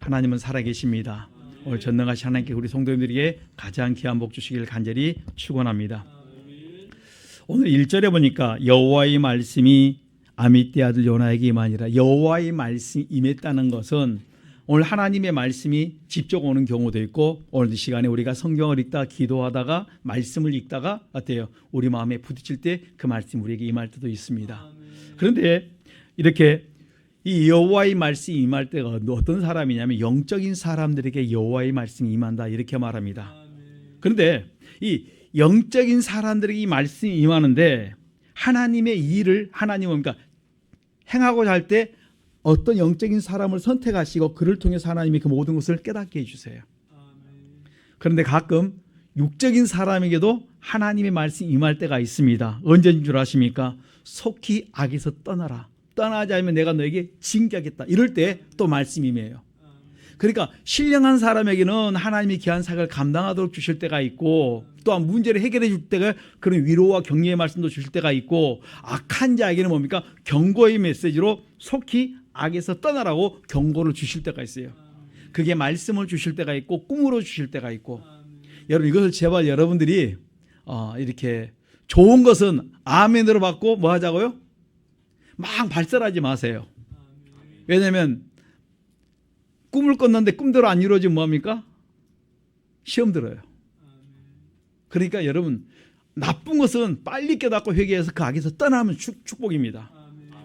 하나님은 살아계십니다. 오늘 전능하신 하나님께 우리 성도님들에게 가장 귀한 복 주시기를 간절히 축원합니다. 오늘 1절에 보니까 여호와의 말씀이 아미떼 아들 요나에게 임하니라. 여호와의 말씀이 임했다는 것은 오늘 하나님의 말씀이 직접 오는 경우도 있고, 오늘 이 시간에 우리가 성경을 읽다가 기도하다가 말씀을 읽다가 어때요? 우리 마음에 부딪힐 때 그 말씀이 우리에게 임할 때도 있습니다. 그런데 이렇게 이 여호와의 말씀이 임할 때가 어떤 사람이냐면 영적인 사람들에게 여호와의 말씀이 임한다 이렇게 말합니다. 그런데 이 영적인 사람들에게 이 말씀이 임하는데 하나님의 일을 하나님은 그러니까 행하고자 할 때 어떤 영적인 사람을 선택하시고 그를 통해서 하나님이 그 모든 것을 깨닫게 해주세요. 그런데 가끔 육적인 사람에게도 하나님의 말씀이 임할 때가 있습니다. 언제인 줄 아십니까? 속히 악에서 떠나라. 떠나지 않으면 내가 너에게 징계하겠다. 이럴 때 또 말씀이 임해요. 그러니까 신령한 사람에게는 하나님이 귀한 사역을 감당하도록 주실 때가 있고, 또한 문제를 해결해 줄 때가 그런 위로와 격려의 말씀도 주실 때가 있고, 악한 자에게는 뭡니까? 경고의 메시지로 속히 악에서 떠나라고 경고를 주실 때가 있어요. 그게 말씀을 주실 때가 있고 꿈으로 주실 때가 있고. 여러분 이것을 제발 여러분들이 이렇게 좋은 것은 아멘으로 받고 뭐 하자고요? 막 발설하지 마세요. 왜냐하면 꿈을 꿨는데 꿈대로 안 이루어지면 뭐합니까? 시험 들어요. 그러니까 여러분 나쁜 것은 빨리 깨닫고 회개해서 그 악에서 떠나면 축복입니다.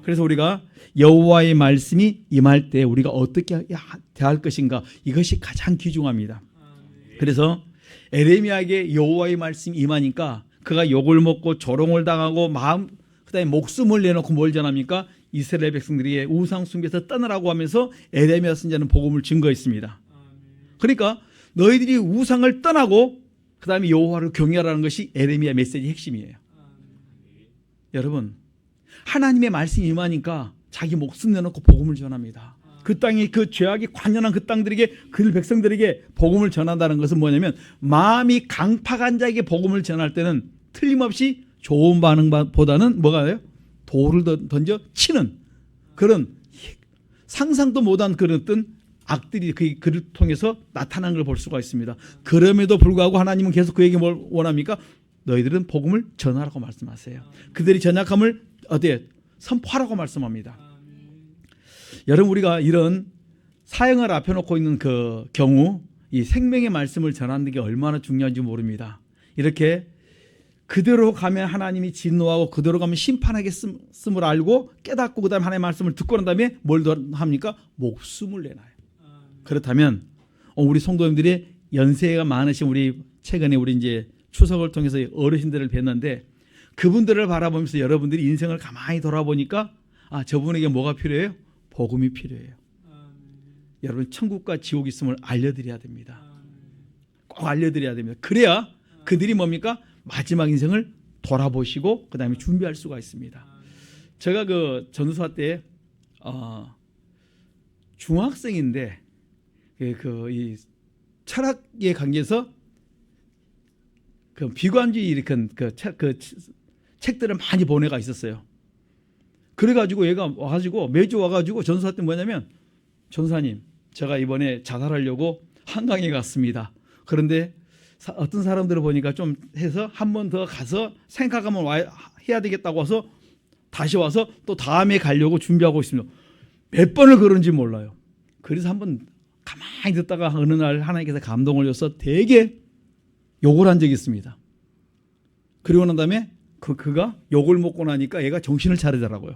그래서 우리가 여호와의 말씀이 임할 때 우리가 어떻게 대할 것인가, 이것이 가장 귀중합니다. 그래서 에레미야에게 여호와의 말씀이 임하니까 그가 욕을 먹고 조롱을 당하고 그다음에 목숨을 내놓고 뭘 전합니까? 이스라엘 백성들이 우상 숭배에서 떠나라고 하면서 에레미야 선지자는 복음을 증거했습니다. 그러니까 너희들이 우상을 떠나고 그다음에 여호와를 경외하라는 것이 에레미야 메시지의 핵심이에요. 여러분 하나님의 말씀이 임하니까 자기 목숨 내놓고 복음을 전합니다. 그 땅에 그 죄악이 관연한 그 땅들에게, 그 백성들에게 복음을 전한다는 것은 뭐냐면 마음이 강팍한 자에게 복음을 전할 때는 틀림없이 좋은 반응보다는 뭐가요? 돌을 던져 치는 그런 상상도 못한 그런 어떤 악들이 그를 통해서 나타난 걸 볼 수가 있습니다. 그럼에도 불구하고 하나님은 계속 그에게 뭘 원합니까? 너희들은 복음을 전하라고 말씀하세요. 그들이 전약함을 선포하라고 말씀합니다. 여러분 우리가 이런 사형을 앞에 놓고 있는 그 경우 이 생명의 말씀을 전하는 게 얼마나 중요한지 모릅니다. 이렇게 그대로 가면 하나님이 진노하고 그대로 가면 심판하겠음을 알고 깨닫고 그다음에 하나님의 말씀을 듣고 난 다음에 뭘 합니까? 목숨을 내놔요. 그렇다면 우리 성도님들이 연세가 많으신 우리 최근에 우리 이제 추석을 통해서 어르신들을 뵀는데 그분들을 바라보면서 여러분들이 인생을 가만히 돌아보니까 저분에게 뭐가 필요해요? 복음이 필요해요. 여러분 천국과 지옥이 있음을 알려드려야 됩니다. 꼭 알려드려야 됩니다. 그래야 그들이 뭡니까? 마지막 인생을 돌아보시고 그 다음에 준비할 수가 있습니다. 제가 그 전도사 때 중학생인데 이 철학에 관계해서 그 비관주의 이렇게 책들을 많이 보내가 있었어요. 그래가지고 얘가 와가지고 매주 와가지고 전도사 때 뭐냐면 전도사님 제가 이번에 자살하려고 한강에 갔습니다. 그런데 어떤 사람들을 보니까 좀 해서 한 번 더 가서 생각하면 해야 되겠다고 와서 다시 와서 또 다음에 가려고 준비하고 있습니다. 몇 번을 그런지 몰라요. 그래서 한번 가만히 듣다가 어느 날 하나님께서 감동을 줘서 되게 욕을 한 적이 있습니다. 그리고 난 다음에 그가 욕을 먹고 나니까 얘가 정신을 차리더라고요.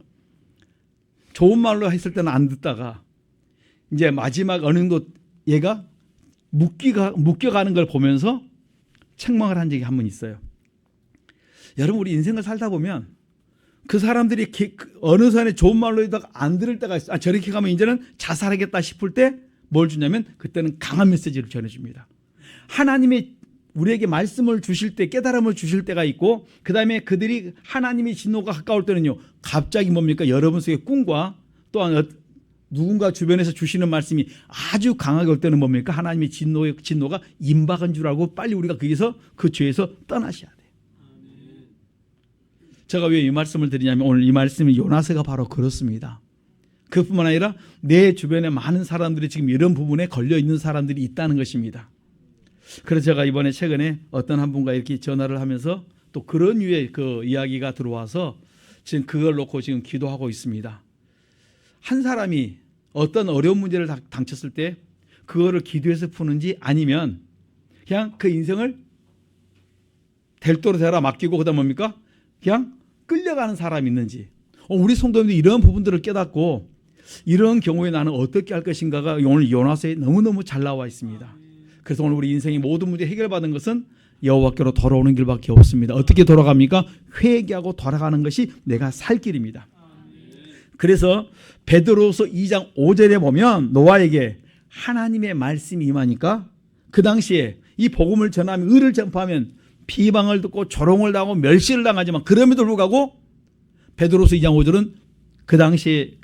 좋은 말로 했을 때는 안 듣다가 이제 마지막 어느 정도 얘가 묶여가는 걸 보면서 책망을 한 적이 한 번 있어요. 여러분 우리 인생을 살다 보면 그 사람들이 어느 선에 좋은 말로 하다가 안 들을 때가 있어요. 저렇게 가면 이제는 자살하겠다 싶을 때 뭘 주냐면 그때는 강한 메시지를 전해줍니다. 하나님의 우리에게 말씀을 주실 때 깨달음을 주실 때가 있고 그 다음에 그들이 하나님의 진노가 가까울 때는요 갑자기 뭡니까? 여러분 속의 꿈과 또한 누군가 주변에서 주시는 말씀이 아주 강하게 올 때는 뭡니까? 하나님의 진노가 임박한 줄 알고 빨리 우리가 거기서 그 죄에서 떠나셔야 돼요. 제가 왜 이 말씀을 드리냐면 오늘 이 말씀이 요나서가 바로 그렇습니다. 그뿐만 아니라 내 주변에 많은 사람들이 지금 이런 부분에 걸려 있는 사람들이 있다는 것입니다. 그래서 제가 이번에 최근에 어떤 한 분과 이렇게 전화를 하면서 또 그런 류의 그 이야기가 들어와서 지금 그걸 놓고 지금 기도하고 있습니다. 한 사람이 어떤 어려운 문제를 당쳤을 때 그거를 기도해서 푸는지 아니면 그냥 그 인생을 될 대로 되라 맡기고 그다음 뭡니까? 그냥 끌려가는 사람이 있는지. 우리 성도님들이 이런 부분들을 깨닫고 이런 경우에 나는 어떻게 할 것인가가 오늘 요나서에 너무너무 잘 나와 있습니다. 그래서 오늘 우리 인생의 모든 문제 해결받은 것은 여호와께로 돌아오는 길밖에 없습니다. 어떻게 돌아갑니까? 회개하고 돌아가는 것이 내가 살 길입니다. 그래서 베드로서 2장 5절에 보면 노아에게 하나님의 말씀이 임하니까 그 당시에 이 복음을 전하면 의를 전파하면 비방을 듣고 조롱을 당하고 멸시를 당하지만 그럼에도 불구하고 베드로서 2장 5절은 그 당시에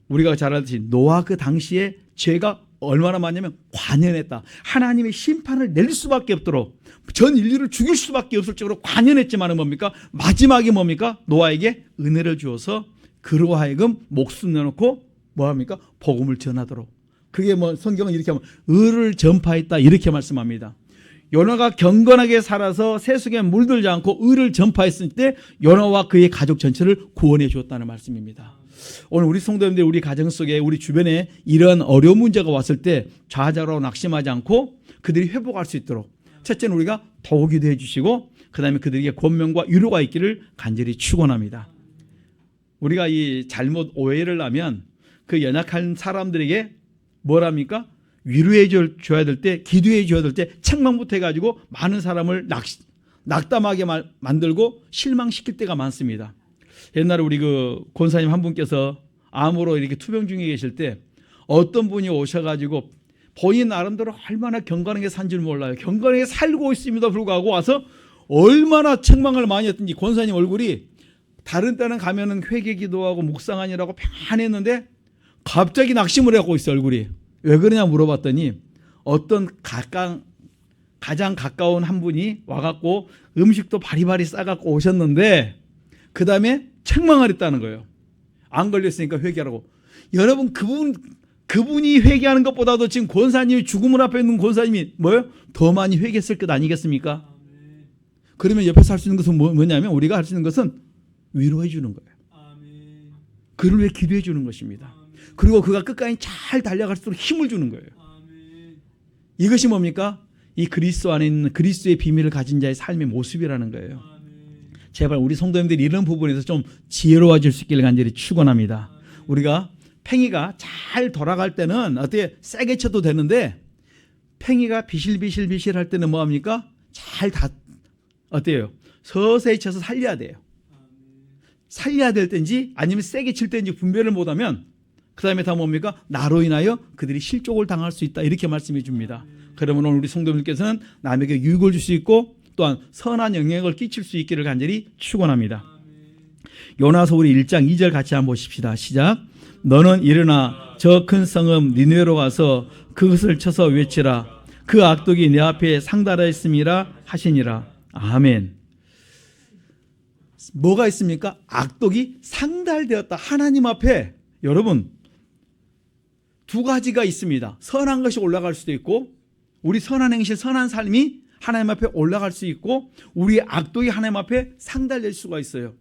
우리가 잘 알듯이 노아 그 당시에 죄가 얼마나 많냐면 관연했다. 하나님의 심판을 내릴 수밖에 없도록 전 인류를 죽일 수밖에 없을 정도로 관연했지만은 뭡니까? 마지막에 뭡니까? 노아에게 은혜를 주어서 그로 하여금 목숨 내놓고 뭐합니까? 복음을 전하도록. 그게 뭐 성경은 이렇게 하면 의를 전파했다 이렇게 말씀합니다. 요나가 경건하게 살아서 세속에 물들지 않고 의를 전파했을 때 요나와 그의 가족 전체를 구원해 주었다는 말씀입니다. 오늘 우리 성도님들 우리 가정 속에 우리 주변에 이런 어려운 문제가 왔을 때 좌절하고 낙심하지 않고 그들이 회복할 수 있도록 첫째는 우리가 도우기도 해주시고 그 다음에 그들에게 권면과 위로가 있기를 간절히 축원합니다. 우리가 이 잘못 오해를 하면 그 연약한 사람들에게 뭐랍니까? 위로해 줘야 될 때, 기도해 줘야 될 때 책망부터 해가지고 많은 사람을 낙담하게 만들고 실망시킬 때가 많습니다. 옛날에 우리 그 권사님 한 분께서 암으로 이렇게 투병 중에 계실 때 어떤 분이 오셔가지고 본인 나름대로 얼마나 경건하게 산 줄 몰라요. 경건하게 살고 있습니다 불구하고 와서 얼마나 책망을 많이 했던지 권사님 얼굴이 다른 때는 가면은 회개 기도하고 묵상하느라고 평안했는데 갑자기 낙심을 하고 있어요. 얼굴이. 왜 그러냐 물어봤더니 어떤 가장 가까운 한 분이 와갖고 음식도 바리바리 싸갖고 오셨는데 그 다음에 책망을 했다는 거예요. 안 걸렸으니까 회개하라고. 여러분 그분이 회개하는 것보다도 지금 권사님이 죽음을 앞에 있는 권사님이 뭐예요? 더 많이 회개했을 것 아니겠습니까? 그러면 옆에서 할 수 있는 것은 뭐냐면 우리가 할 수 있는 것은 위로해 주는 거예요. 그를 위해 기도해 주는 것입니다. 그리고 그가 끝까지 잘 달려갈수록 힘을 주는 거예요. 이것이 뭡니까? 이 그리스도 안에 있는 그리스도의 비밀을 가진 자의 삶의 모습이라는 거예요. 제발 우리 성도님들이 이런 부분에서 좀 지혜로워질 수 있기를 간절히 축원합니다. 우리가 팽이가 잘 돌아갈 때는 어떻게 세게 쳐도 되는데 팽이가 비실비실 할 때는 뭐합니까? 어때요? 서서히 쳐서 살려야 돼요. 살려야 될 때인지 아니면 세게 칠 때인지 분별을 못하면 그 다음에 다 뭡니까? 나로 인하여 그들이 실족을 당할 수 있다 이렇게 말씀해 줍니다. 그러면 오늘 우리 성도님께서는 남에게 유익을 줄 수 있고 또한 선한 영향을 끼칠 수 있기를 간절히 축원합니다. 요나서 우리 1장 2절 같이 한번 보십시다. 시작. 너는 일어나 저 큰 성읍 니느웨로 가서 그것을 쳐서 외치라. 그 악독이 내 앞에 상달하였음이라 하시니라. 아멘. 뭐가 있습니까? 악독이 상달되었다. 하나님 앞에 여러분 두 가지가 있습니다. 선한 것이 올라갈 수도 있고 우리 선한 행실, 선한 삶이 하나님 앞에 올라갈 수 있고 우리의 악독이 하나님 앞에 상달될 수가 있어요.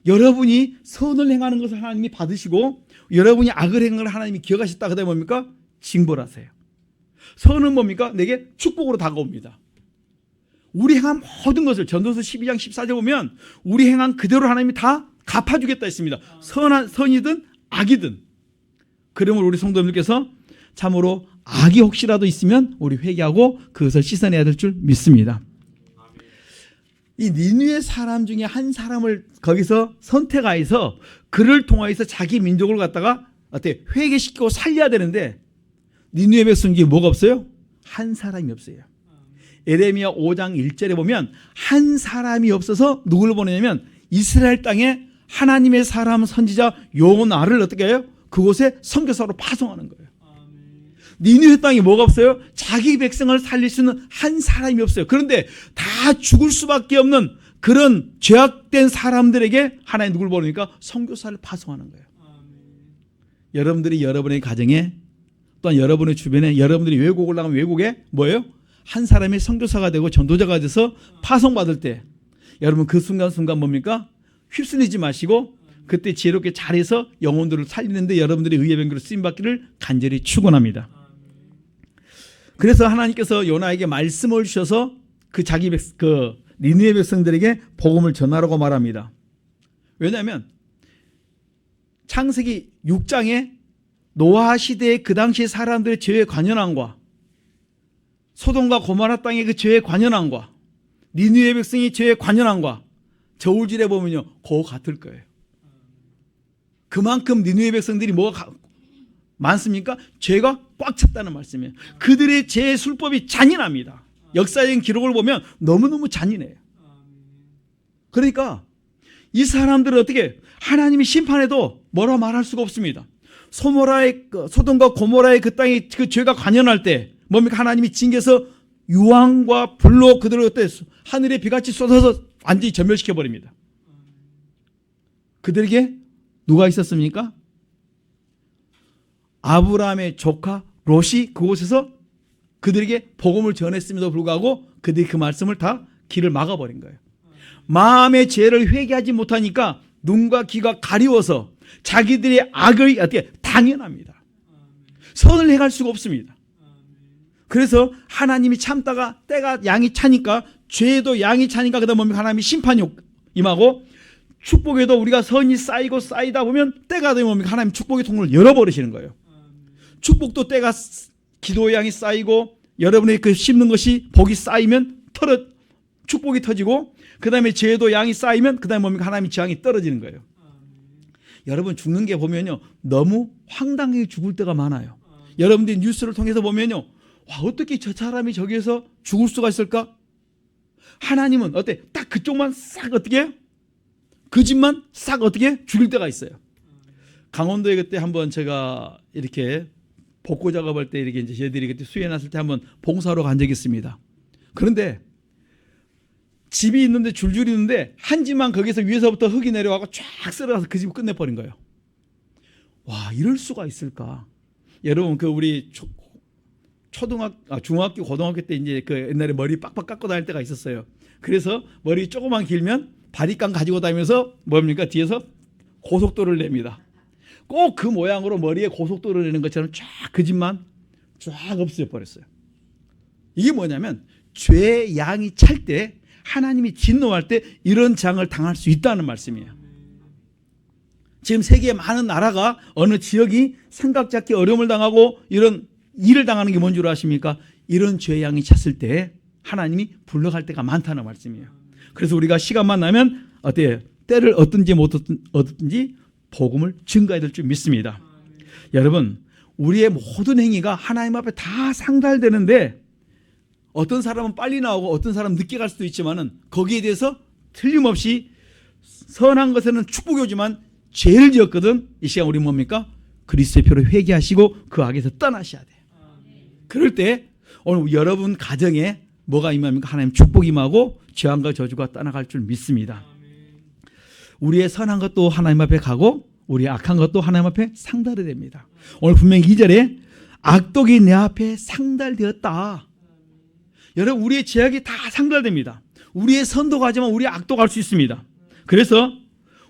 여러분이 선을 행하는 것을 하나님이 받으시고 여러분이 악을 행하는 걸 하나님이 기억하셨다. 그다음에 뭡니까? 징벌 하세요. 선은 뭡니까? 내게 축복으로 다가옵니다. 우리 행한 모든 것을 전도서 12장 14절 보면 우리 행한 그대로 하나님이 다 갚아주겠다 했습니다. 선이든 악이든. 그러면 우리 성도님들께서 참으로 악이 혹시라도 있으면 우리 회개하고 그것을 씻어내야 될 줄 믿습니다. 이 니느웨 사람 중에 한 사람을 거기서 선택하여서 그를 통하여서 자기 민족을 갖다가 어떻게 회개시키고 살려야 되는데 니느웨 백성이 뭐가 없어요? 한 사람이 없어요. 에레미야 5장 1절에 보면 한 사람이 없어서 누구를 보내냐면 이스라엘 땅에 하나님의 사람 선지자 요나를 어떻게 해요? 그곳에 선교사로 파송하는 거예요. 니느웨 땅에 뭐가 없어요? 자기 백성을 살릴 수 있는 한 사람이 없어요. 그런데 다 죽을 수밖에 없는 그런 죄악된 사람들에게 하나님 누굴 보내니까 선교사를 파송하는 거예요. 여러분들이 여러분의 가정에 또한 여러분의 주변에 여러분들이 외국을 나가면 외국에 뭐예요? 한 사람이 선교사가 되고 전도자가 돼서 파송받을 때 여러분 그 순간순간 뭡니까? 휩쓸리지 마시고 그때 지혜롭게 잘해서 영혼들을 살리는데 여러분들이 의의 병기로 쓰임받기를 간절히 축원합니다. 그래서 하나님께서 요나에게 말씀을 주셔서 그 니느웨 백성들에게 복음을 전하라고 말합니다. 왜냐하면 창세기 6장에 노아 시대의 그 당시 사람들의 죄의 관연함과 소돔과 고모라 땅의 그 죄의 관연함과 니느웨 백성의 죄의 관연함과 저울질해 보면요 그거 같을 거예요. 그만큼 니느웨 백성들이 뭐가 많습니까? 죄가 꽉 찼다는 말씀이에요. 그들의 죄의 술법이 잔인합니다. 역사적인 기록을 보면 너무너무 잔인해요. 그러니까 이 사람들은 어떻게 하나님이 심판해도 뭐라 말할 수가 없습니다. 소돔과 고모라의 그 땅에 그 죄가 관연할 때 뭡니까? 하나님이 징계해서 유황과 불로 그들을 어때 하늘의 비같이 쏟아서 완전히 전멸시켜 버립니다. 그들에게 누가 있었습니까? 아브라함의 조카 롯이 그곳에서 그들에게 복음을 전했음에도 불구하고 그들이 그 말씀을 다 길을 막아버린 거예요. 마음의 죄를 회개하지 못하니까 눈과 귀가 가리워서 자기들의 악을 어떻게 당연합니다. 선을 행할 수가 없습니다. 그래서 하나님이 참다가 때가 양이 차니까 죄도 양이 차니까 그다음 뭡니까? 하나님이 심판이 임하고 축복에도 우리가 선이 쌓이고 쌓이다 보면 때가 되면 뭡니까? 하나님 축복의 통로를 열어버리시는 거예요. 축복도 때가 기도의 양이 쌓이고 여러분의 그 심는 것이 복이 쌓이면 축복이 터지고 그 다음에 죄도 양이 쌓이면 그 다음에 뭡니까? 하나님의 재앙이 떨어지는 거예요. 여러분 죽는 게 보면요 너무 황당하게 죽을 때가 많아요. 여러분들이 뉴스를 통해서 보면요 와 어떻게 저 사람이 저기에서 죽을 수가 있을까? 하나님은 어때? 딱 그쪽만 싹 어떻게 그 집만 싹 어떻게 죽일 때가 있어요. 강원도에 그때 한번 제가 이렇게 복구 작업할 때 이렇게 이제 저희들이 그때 수해 났을 때 한번 봉사하러 간 적이 있습니다. 그런데 집이 있는데 줄줄이 있는데 한 집만 거기서 위에서부터 흙이 내려와서 쫙 쓸어가서 그 집을 끝내버린 거예요. 와 이럴 수가 있을까? 여러분 그 우리 중학교 고등학교 때 이제 그 옛날에 머리 빡빡 깎고 다닐 때가 있었어요. 그래서 머리 조금만 길면 바리깡 가지고 다니면서 뭡니까 뒤에서 고속도로를 냅니다. 꼭 그 모양으로 머리에 고속도로를 내는 것처럼 쫙 그 집만 쫙 없어져 버렸어요. 이게 뭐냐면 죄의 양이 찰 때 하나님이 진노할 때 이런 장을 당할 수 있다는 말씀이에요. 지금 세계의 많은 나라가 어느 지역이 생각지 않게 어려움을 당하고 이런 일을 당하는 게 뭔 줄 아십니까? 이런 죄의 양이 찼을 때 하나님이 불러갈 때가 많다는 말씀이에요. 그래서 우리가 시간만 나면 어때요? 때를 얻든지 못 얻든지 복음을 증거해야 될 줄 믿습니다. 여러분 우리의 모든 행위가 하나님 앞에 다 상달되는데 어떤 사람은 빨리 나오고 어떤 사람은 늦게 갈 수도 있지만은 거기에 대해서 틀림없이 선한 것에는 축복이 오지만 죄를 지었거든. 이 시간 우리 뭡니까? 그리스도의 피로 회개하시고 그 악에서 떠나셔야 돼요. 그럴 때 오늘 여러분 가정에 뭐가 임합니까? 하나님 축복이 임하고 죄악과 저주가 떠나갈 줄 믿습니다. 우리의 선한 것도 하나님 앞에 가고 우리의 악한 것도 하나님 앞에 상달이 됩니다. 오늘 분명히 2절에 악독이 내 앞에 상달되었다. 여러분 우리의 죄악이 다 상달됩니다. 우리의 선도 가지만 우리의 악도 갈 수 있습니다. 그래서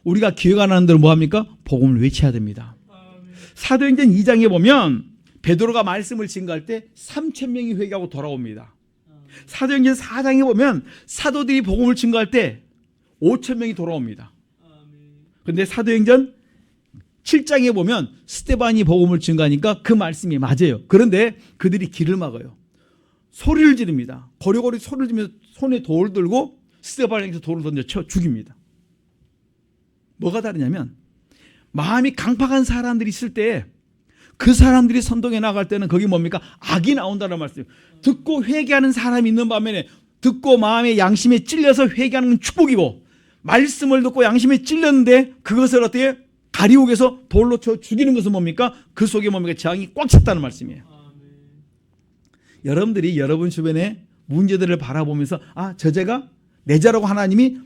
우리가 기회가 나는 대로 뭐합니까? 복음을 외쳐야 됩니다. 사도행전 2장에 보면 베드로가 말씀을 증거할 때 3,000명이 회개하고 돌아옵니다. 사도행전 4장에 보면 사도들이 복음을 증거할 때 5,000명이 돌아옵니다. 그런데 사도행전 7장에 보면 스데반이 복음을 증거하니까 그 말씀이 맞아요. 그런데 그들이 길을 막아요. 소리를 지릅니다. 고리고리 소리를 지르면서 손에 돌을 들고 스데반에게서 돌을 던져 쳐 죽입니다. 뭐가 다르냐면 마음이 강팍한 사람들이 있을 때 그 사람들이 선동해 나갈 때는 거기 뭡니까? 악이 나온다는 말씀이에요. 듣고 회개하는 사람이 있는 반면에 듣고 마음의 양심에 찔려서 회개하는 건 축복이고 말씀을 듣고 양심에 찔렸는데 그것을 어떻게 가리옥에서 돌로 쳐 죽이는 것은 뭡니까? 그 속에 뭡니까? 재앙이 꽉 찼다는 말씀이에요. 여러분들이 여러분 주변에 문제들을 바라보면서 저 죄가 내 죄라고 하나님이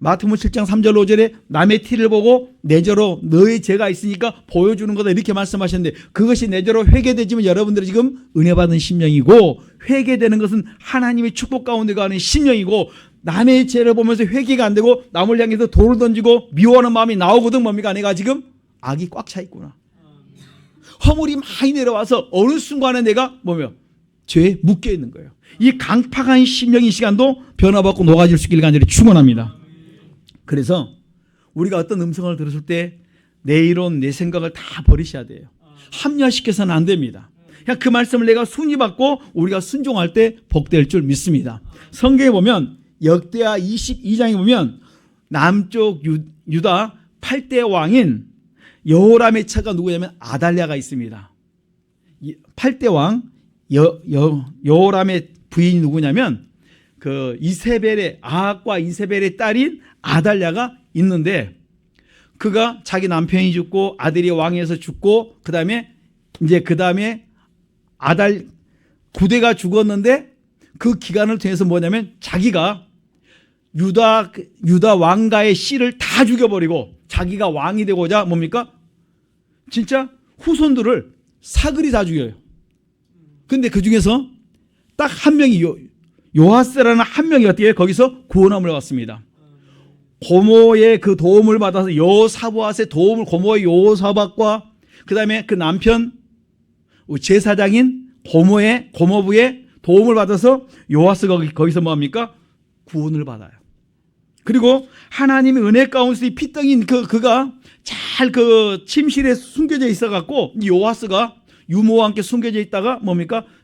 마태복음 7장 3절 5절에 남의 티를 보고 내 죄로 너의 죄가 있으니까 보여주는 거다 이렇게 말씀하셨는데, 그것이 내 죄로 회개되지만 여러분들이 지금 은혜 받은 심령이고, 회개되는 것은 하나님의 축복 가운데 가는 심령이고, 남의 죄를 보면서 회개가 안 되고 남을 향해서 돌을 던지고 미워하는 마음이 나오거든. 뭡니까? 내가 지금 악이 꽉 차 있구나. 허물이 많이 내려와서 어느 순간에 내가 죄에 묶여 있는 거예요. 이 강팍한 심령 이 시간도 변화받고 녹아질 수 있기를 간절히 축원합니다. 그래서 우리가 어떤 음성을 들었을 때 내 이론, 내 생각을 다 버리셔야 돼요. 합리화시켜서는 안 됩니다. 그냥 그 말씀을 내가 순위 받고 우리가 순종할 때 복될 줄 믿습니다. 성경에 보면 역대하 22장에 보면 남쪽 유다 8대 왕인 여호람의 처가 누구냐면 아달랴가 있습니다. 8대 왕 여호람의 부인이 누구냐면 그 이세벨의, 아합과 이세벨의 딸인 아달랴가 있는데, 그가 자기 남편이 죽고 아들이 왕위에서 죽고 그 다음에 구대가 죽었는데, 그 기간을 통해서 뭐냐면 자기가 유다 왕가의 씨를 다 죽여버리고 자기가 왕이 되고자 진짜 후손들을 사그리 다 죽여요. 근데 그 중에서 딱 한 명이 요아스라는 한 명이 어떻게 거기서 구원함을 받습니다. 고모의 그 도움을 받아서 여호사밧의 도움을, 고모의 여호사밧과 그 다음에 그 남편 제사장인 고모부의 도움을 받아서 요아스가 거기서 구원을 받아요. 그리고 하나님의 은혜 가운데 피덩인 그가 잘 그 침실에 숨겨져 있어 갖고, 요아스가 유모와 함께 숨겨져 있다가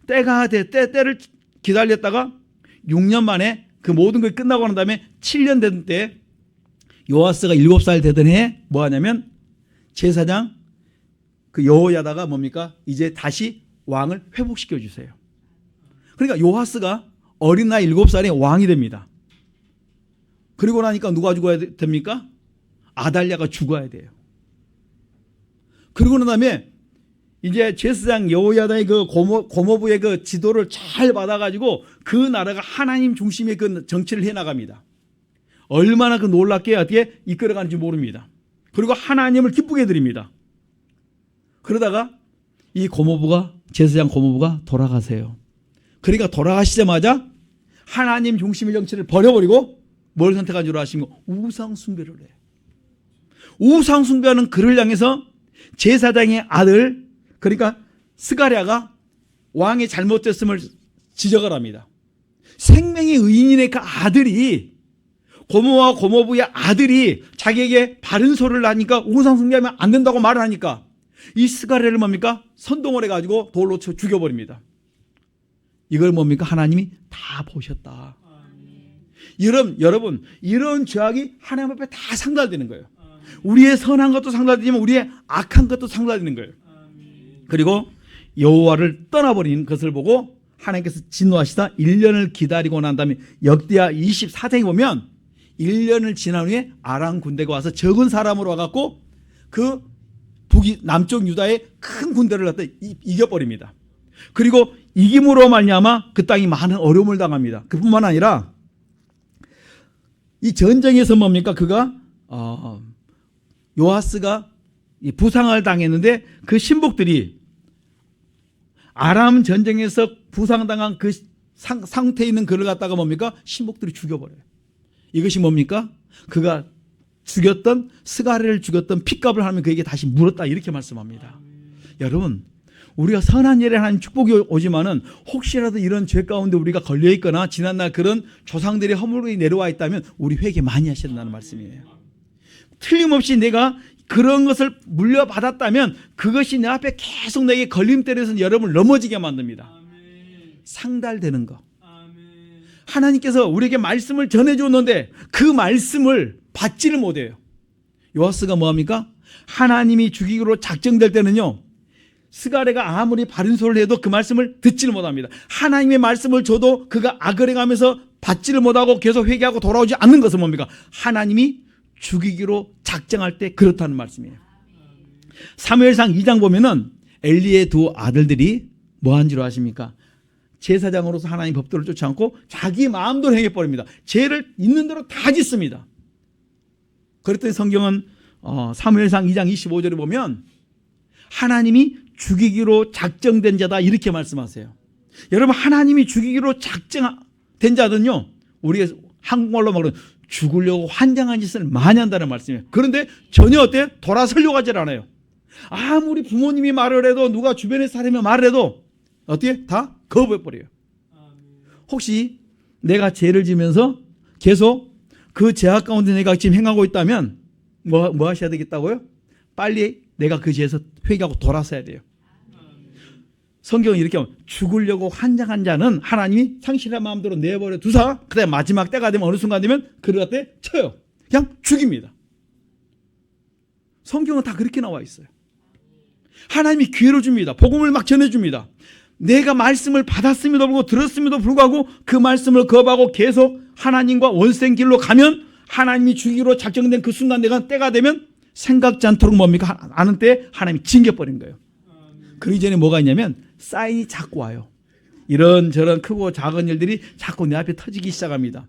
때를 기다렸다가 6년 만에 그 모든 걸 끝나고 난 다음에 7년 된 때 요아스가 7살 되던 해에 뭐 하냐면 제사장 그 여호야다가 이제 다시 왕을 회복시켜 주세요. 그러니까 요아스가 어린 나이 7살에 왕이 됩니다. 그리고 나니까 누가 죽어야 됩니까? 아달랴가 죽어야 돼요. 그리고 난 다음에 이제 제사장 여호야다의 그 고모부의 그 지도를 잘 받아가지고 그 나라가 하나님 중심의 그 정치를 해나갑니다. 얼마나 그 놀랍게 어떻게 이끌어가는지 모릅니다. 그리고 하나님을 기쁘게 드립니다. 그러다가 이 제사장 고모부가 돌아가세요. 그러니까 돌아가시자마자 하나님 중심의 정치를 버려버리고 뭘 선택한 줄 아십니까? 우상숭배를 해요. 우상숭배하는 그를 향해서 제사장의 아들, 그러니까 스가랴가 왕의 잘못됐음을 지적을 합니다. 생명의 의인의 그 아들이, 고모와 고모부의 아들이 자기에게 바른 소리를 하니까 우상숭배하면 안 된다고 말을 하니까 이 스가랴를 선동을 해가지고 돌로 쳐 죽여버립니다. 이걸 하나님이 다 보셨다. 여러분, 이런 죄악이 하나님 앞에 다 상달되는 거예요. 우리의 선한 것도 상달되지만 우리의 악한 것도 상달되는 거예요. 그리고 여호와를 떠나버린 것을 보고 하나님께서 진노하시다 1년을 기다리고 난 다음에 역대하 24장에 보면 1년을 지난 후에 아람 군대가 와서 적은 사람으로 와갖고 그 남쪽 유다의 큰 군대를 갖다 이겨버립니다. 그리고 이김으로 말미암아 그 땅이 많은 어려움을 당합니다. 그뿐만 아니라 이 전쟁에서 그가 요아스가 부상을 당했는데 그 신복들이 아람 전쟁에서 부상당한 그 상태에 있는 그를 갖다가 신복들이 죽여버려요. 이것이 그가 죽였던, 스가랴를 죽였던 핏값을 하면 그에게 다시 물었다, 이렇게 말씀합니다. 여러분, 우리가 선한 일에 하나님 축복이 오지만은 혹시라도 이런 죄 가운데 우리가 걸려 있거나 지난날 그런 조상들의 허물이 내려와 있다면 우리 회개 많이 하셔야 된다는 말씀이에요. 틀림없이 내가 그런 것을 물려받았다면 그것이 내 앞에 계속 내게 걸림돌에서 여러분을 넘어지게 만듭니다. 상달되는 거. 하나님께서 우리에게 말씀을 전해줬는데 그 말씀을 받지를 못해요. 요아스가 뭐합니까? 하나님이 죽이기로 작정될 때는요, 스가랴가 아무리 바른 소리를 해도 그 말씀을 듣지를 못합니다. 하나님의 말씀을 줘도 그가 악을 행하면서 받지를 못하고 계속 회개하고 돌아오지 않는 것은 뭡니까? 하나님이 죽이기로 작정할 때 그렇다는 말씀이에요. 사무엘상 2장 보면은 엘리의 두 아들들이 뭐 한 줄 아십니까? 제사장으로서 하나님 법도를 쫓지 않고 자기 마음대로 행해버립니다. 죄를 있는 대로 다 짓습니다. 그랬더니 성경은 사무엘상 2장 25절에 보면 하나님이 죽이기로 작정된 자다 이렇게 말씀하세요. 여러분, 하나님이 죽이기로 작정된 자는요, 우리가 한국말로 말하면 죽으려고 환장한 짓을 많이 한다는 말씀이에요. 그런데 전혀 어때요? 돌아서려고 하질 않아요. 아무리 부모님이 말을 해도, 누가 주변의 사람이 말을 해도 어떻게? 다 거부해버려요. 혹시 내가 죄를 지면서 계속 그 죄악 가운데 내가 지금 행하고 있다면 뭐 하셔야 되겠다고요? 빨리 내가 그 죄에서 회개하고 돌아서야 돼요. 성경은 이렇게 하면 죽으려고 환장한 자는 하나님이 상실한 마음대로 내버려 두사, 그다음에 마지막 때가 되면 어느 순간 되면 그를 갖다 쳐요. 그냥 죽입니다. 성경은 다 그렇게 나와 있어요. 하나님이 기회를 줍니다. 복음을 막 전해줍니다. 내가 말씀을 받았음에도 불구하고, 들었음에도 불구하고 그 말씀을 거부하고 계속 하나님과 원생 길로 가면 하나님이 죽이기로 작정된 그 순간 때가 되면 생각지 않도록 뭡니까? 아는 때 하나님이 징계버린 거예요. 그 이전에 뭐가 있냐면 사인이 자꾸 와요. 이런저런 크고 작은 일들이 자꾸 내 앞에 터지기 시작합니다.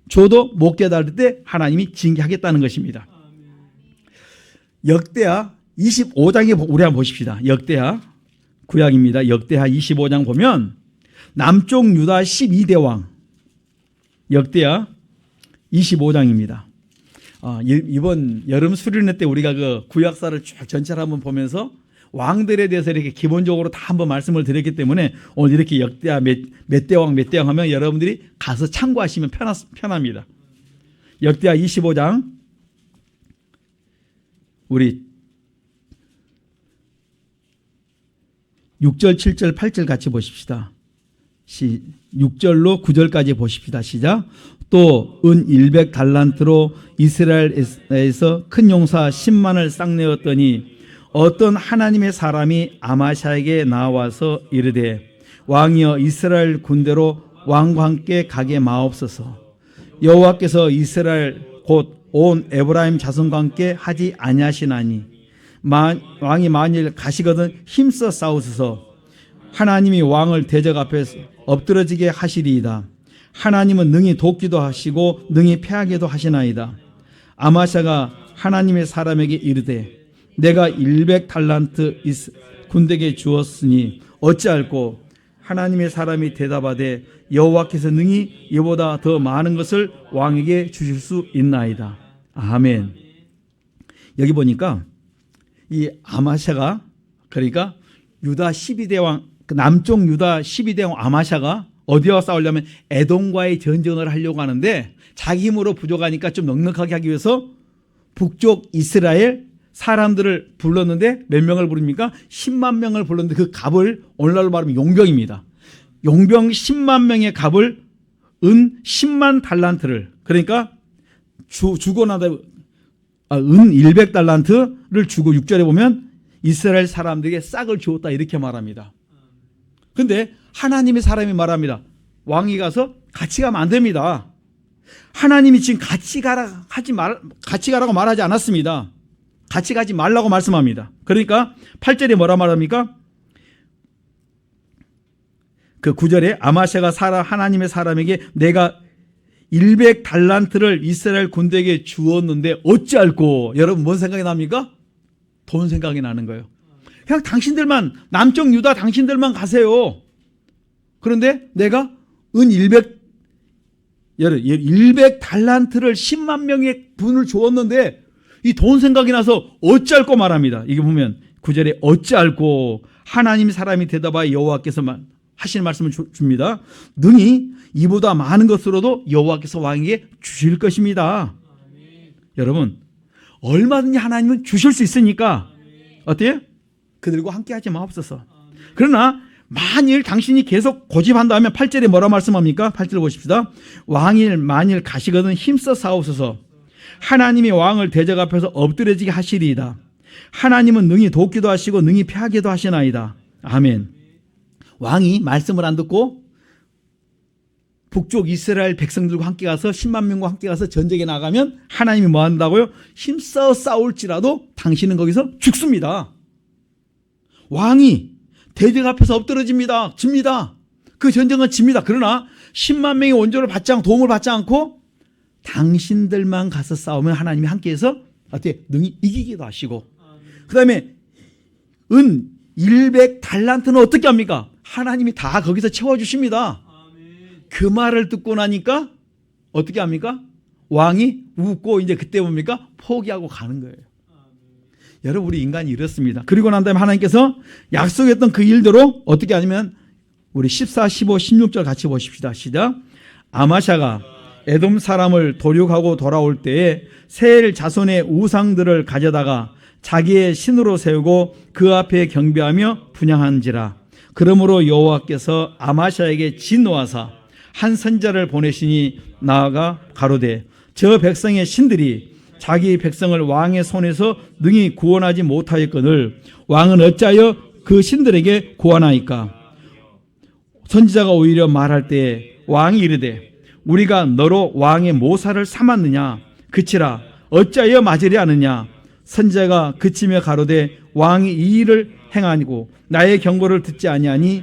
저도 못 깨달을 때 하나님이 징계하겠다는 것입니다. 역대하 25장에 우리 한번 보십시다. 역대하 구약입니다. 역대하 25장 보면 남쪽 유다 12대 왕, 역대하 25장입니다. 이번 여름 수련회 때 우리가 그 구약사를 쭉 전체를 한번 보면서 왕들에 대해서 이렇게 기본적으로 다 한번 말씀을 드렸기 때문에 오늘 이렇게 역대하 몇 대 왕 하면 여러분들이 가서 참고하시면 편합니다. 역대하 25장 우리 6절, 7절, 8절 같이 보십시다. 6절로 9절까지 보십시다. 시작. 또 은 100달란트로 이스라엘에서 큰 용사 10만을 쌍내었더니 어떤 하나님의 사람이 아마샤에게 나와서 이르되 왕이여 이스라엘 군대로 왕과 함께 가게 마옵소서. 여호와께서 이스라엘 곧 온 에브라임 자손과 함께 하지 아니하시나니 왕이 만일 가시거든 힘써 싸우소서. 하나님이 왕을 대적 앞에서 엎드러지게 하시리이다. 하나님은 능히 돕기도 하시고 능히 패하게도 하시나이다. 아마샤가 하나님의 사람에게 이르되 내가 100달란트 군대에게 주었으니 어찌할꼬? 하나님의 사람이 대답하되 여호와께서 능히 이보다 더 많은 것을 왕에게 주실 수 있나이다. 아멘. 여기 보니까 이 아마샤가, 그러니까 유다 12대 왕, 남쪽 유다 12대 왕 아마샤가 어디와 싸우려면 에돔과의 전쟁을 하려고 하는데 자기 힘으로 부족하니까 좀 넉넉하게 하기 위해서 북쪽 이스라엘 사람들을 불렀는데 몇 명을 부릅니까? 10만 명을 불렀는데 그 값을 오늘날로 말하면 용병입니다. 용병 10만 명의 값을 은 10만 달란트를, 그러니까 주고 나다 은 100달란트를 주고 6절에 보면 이스라엘 사람들에게 싹을 주었다 이렇게 말합니다. 그런데 하나님의 사람이 말합니다. 왕이 가서 같이 가면 안 됩니다. 하나님이 지금 같이 가라고 말하지 않았습니다. 같이 가지 말라고 말씀합니다. 그러니까 8절에 뭐라 말합니까? 그 9절에 아마샤가 하나님의 사람에게 내가 100달란트를 이스라엘 군대에게 주었는데 어찌할꼬? 여러분 뭔 생각이 납니까? 돈 생각이 나는 거예요. 그냥 당신들만, 남쪽 유다 당신들만 가세요. 그런데 내가 은 100달란트를 10만 명의 분을 주었는데 이 돈 생각이 나서 어찌할꼬 말합니다. 이게 보면 9절에 어찌할꼬? 하나님 사람이 대답하여 여호와께서 하시는 말씀을 줍니다. 능히 이보다 많은 것으로도 여호와께서 왕에게 주실 것입니다. 여러분 얼마든지 하나님은 주실 수 있으니까 어때요? 그들과 함께하지 마옵소서. 그러나 만일 당신이 계속 고집한다면 8절에 뭐라 말씀합니까? 8절 보십시다. 왕이 만일 가시거든 힘써 싸우소서. 하나님이 왕을 대적 앞에서 엎드려지게 하시리이다. 하나님은 능히 돕기도 하시고 능히 패하기도 하시나이다. 아멘. 왕이 말씀을 안 듣고 북쪽 이스라엘 백성들과 함께 가서 10만 명과 함께 가서 전쟁에 나가면 하나님이 뭐 한다고요? 힘써 싸울지라도 당신은 거기서 죽습니다. 왕이 대적 앞에서 엎드러집니다. 집니다. 그 전쟁은 집니다. 그러나 10만 명의 원조를 받지 않고 도움을 받지 않고 당신들만 가서 싸우면 하나님이 함께해서 어떻게 능히 이기기도 하시고, 그 다음에 은 100달란트는 어떻게 합니까? 하나님이 다 거기서 채워주십니다. 그 말을 듣고 나니까 어떻게 합니까? 왕이 웃고 이제 그때 뭡니까? 포기하고 가는 거예요. 여러분, 우리 인간이 이렇습니다. 그리고 난 다음에 하나님께서 약속했던 그 일대로 어떻게 하냐면 우리 14, 15, 16절 같이 보십시다. 시작. 아마샤가 에돔 사람을 도륙하고 돌아올 때에 셀 자손의 우상들을 가져다가 자기의 신으로 세우고 그 앞에 경배하며 분향한지라. 그러므로 여호와께서 아마샤에게 진노하사 한 선지자를 보내시니 나아가 가로되 저 백성의 신들이 자기 백성을 왕의 손에서 능히 구원하지 못하였거늘 왕은 어찌하여 그 신들에게 구원하이까? 선지자가 오히려 말할 때에 왕이 이르되 우리가 너로 왕의 모사를 삼았느냐? 그치라. 어찌하여 맞으려 하느냐? 선지자가 그치며 가로되 왕이 이 일을 행하니고 나의 경고를 듣지 아니하니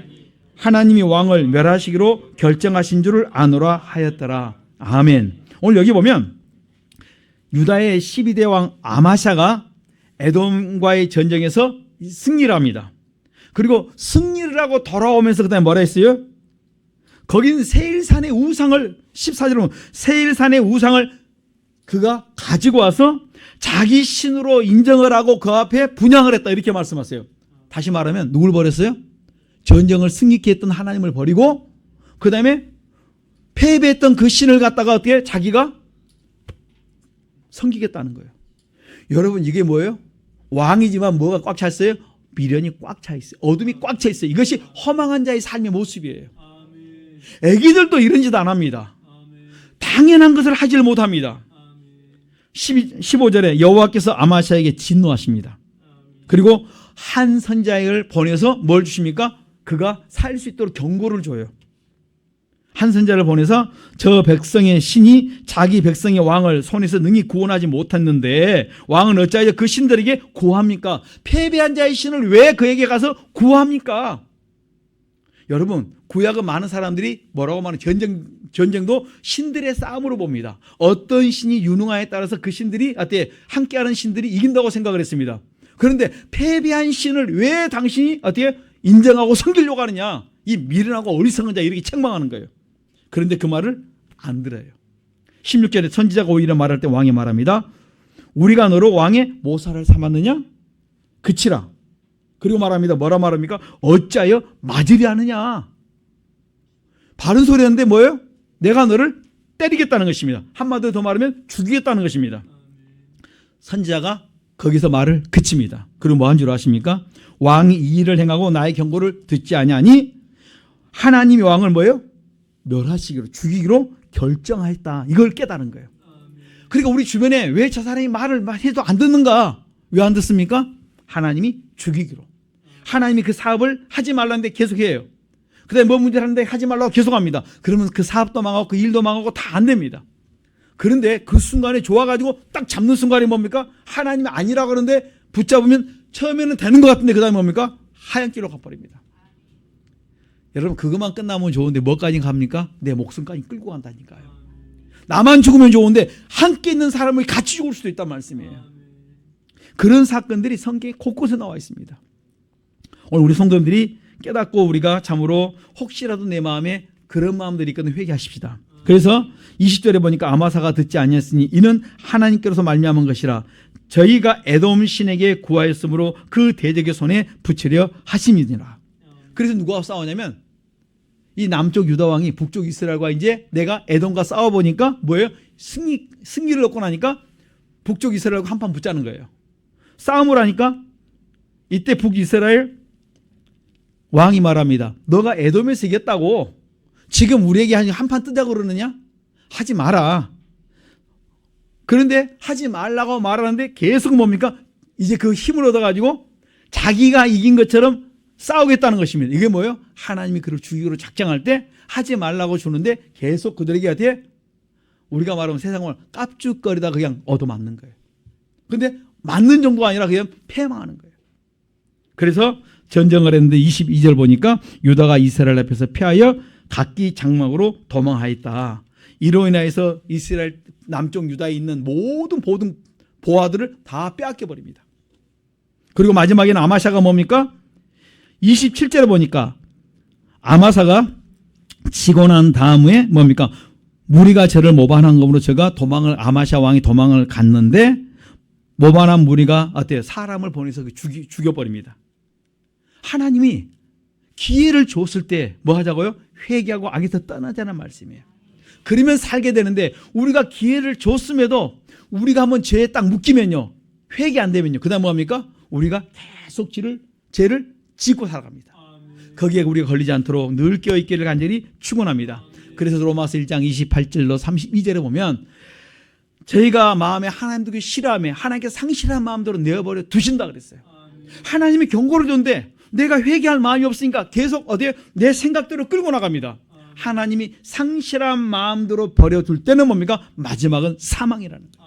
하나님이 왕을 멸하시기로 결정하신 줄을 아노라 하였더라. 아멘. 오늘 여기 보면 유다의 12대 왕 아마샤가 에돔과의 전쟁에서 승리를 합니다. 그리고 승리를 하고 돌아오면서 그 다음에 뭐라 했어요? 거긴 세일산의 우상을 14절에 보면 세일산의 우상을 그가 가지고 와서 자기 신으로 인정을 하고 그 앞에 분향을 했다 이렇게 말씀하세요. 다시 말하면 누굴 버렸어요? 전쟁을 승리케 했던 하나님을 버리고 그 다음에 패배했던 그 신을 갖다가 어떻게 자기가 섬기겠다는 거예요. 여러분, 이게 뭐예요? 왕이지만 뭐가 꽉 차 있어요? 미련이 꽉 차 있어요. 어둠이 꽉 차 있어요. 이것이 허망한 자의 삶의 모습이에요. 애기들도 이런 짓 안 합니다. 당연한 것을 하질 못합니다. 15절에 여호와께서 아마샤에게 진노하십니다. 그리고 한 선지자를 보내서 뭘 주십니까? 그가 살 수 있도록 경고를 줘요. 한 선지자를 보내서 저 백성의 신이 자기 백성의 왕을 손에서 능히 구원하지 못했는데 왕은 어찌하여 그 신들에게 구합니까? 패배한 자의 신을 왜 그에게 가서 구합니까? 여러분, 구약은 많은 사람들이 뭐라고 말하는 전쟁도 신들의 싸움으로 봅니다. 어떤 신이 유능하에 따라서 그 신들이 함께하는 신들이 이긴다고 생각을 했습니다. 그런데 패배한 신을 왜 당신이 어떻게 인정하고 섬기려고 하느냐? 이 미련하고 어리석은 자 이렇게 책망하는 거예요. 그런데 그 말을 안 들어요. 16절에 선지자가 오히려 말할 때 왕이 말합니다. 우리가 너로 왕의 모사를 삼았느냐? 그치라. 그리고 말합니다. 뭐라 말합니까? 어찌하여 맞으려 하느냐? 바른 소리 하는데 뭐예요? 내가 너를 때리겠다는 것입니다. 한마디로 더 말하면 죽이겠다는 것입니다. 선지자가 거기서 말을 그칩니다. 그리고 뭐 한 줄 아십니까? 왕이 이 일을 행하고 나의 경고를 듣지 아니하니 하나님이 왕을 뭐예요? 멸하시기로, 죽이기로 결정하였다. 이걸 깨달은 거예요. 그러니까 우리 주변에 왜 저 사람이 말을 해도 안 듣는가? 왜 안 듣습니까? 하나님이 죽이기로. 하나님이 그 사업을 하지 말라는데 계속해요. 그 다음에 뭐 문제를 하는데 하지 말라고 계속합니다. 그러면 그 사업도 망하고 그 일도 망하고 다 안 됩니다. 그런데 그 순간에 좋아가지고 딱 잡는 순간에 뭡니까? 하나님이 아니라고 그러는데 붙잡으면 처음에는 되는 것 같은데 그 다음에 뭡니까? 하얀 길로 가버립니다. 여러분, 그것만 끝나면 좋은데 뭐까지 갑니까? 내 목숨까지 끌고 간다니까요. 나만 죽으면 좋은데 함께 있는 사람을 같이 죽을 수도 있단 말씀이에요. 그런 사건들이 성경에 곳곳에 나와 있습니다. 오늘 우리 성도님들이 깨닫고 우리가 참으로 혹시라도 내 마음에 그런 마음들이 있거든 회개하십시다. 그래서 20절에 보니까 아마사가 듣지 아니했으니 이는 하나님께로서 말미암은 것이라 저희가 에돔 신에게 구하였으므로 그 대적의 손에 붙이려 하심이니라. 그래서 누구와 싸우냐면 이 남쪽 유다 왕이 북쪽 이스라엘과 이제 내가 에돔과 싸워보니까 뭐예요? 승리를 얻고 나니까 북쪽 이스라엘과 한판 붙자는 거예요. 싸움을 하니까 이때 북이스라엘 왕이 말합니다. 너가 에돔에서 이겼다고 지금 우리에게 한판 뜨자고 그러느냐? 하지 마라. 그런데 하지 말라고 말하는데 계속 뭡니까? 이제 그 힘을 얻어가지고 자기가 이긴 것처럼 싸우겠다는 것입니다. 이게 뭐예요? 하나님이 그를 죽이기로 작정할 때 하지 말라고 주는데 계속 그들에게 어떻게? 우리가 말하면 세상을 깝죽거리다 그냥 얻어맞는 거예요. 근데 맞는 정도가 아니라 그냥 패망하는 거예요. 그래서 전쟁을 했는데 22절 보니까 유다가 이스라엘 앞에서 패하여 각기 장막으로 도망하였다. 이로 인하여서 이스라엘 남쪽 유다에 있는 모든 보화들을 다 빼앗겨 버립니다. 그리고 마지막에는 아마샤가 뭡니까? 27절에 보니까 아마사가 치고 난 다음에 뭡니까? 무리가 저를 모반한 것으로 제가 아마샤 왕이 도망을 갔는데 모반한 무리가 어때요? 사람을 보내서 죽여버립니다. 하나님이 기회를 줬을 때 뭐 하자고요? 회개하고 악에서 떠나자는 말씀이에요. 그러면 살게 되는데 우리가 기회를 줬음에도 우리가 한번 죄에 딱 묶이면요. 회개 안 되면요. 그 다음 뭐합니까? 우리가 계속 죄를 짓고 살아갑니다. 거기에 우리가 걸리지 않도록 늘 깨어있기를 간절히 축원합니다. 그래서 로마서 1장 28절로 32절에 보면 저희가 마음에 하나님께 싫어하며 하나님께 상실한 마음대로 내어버려 두신다 그랬어요. 하나님이 경고를 줬는데 내가 회개할 마음이 없으니까 계속 내 생각대로 끌고 나갑니다. 하나님이 상실한 마음대로 버려둘 때는 뭡니까? 마지막은 사망이라는 거예요.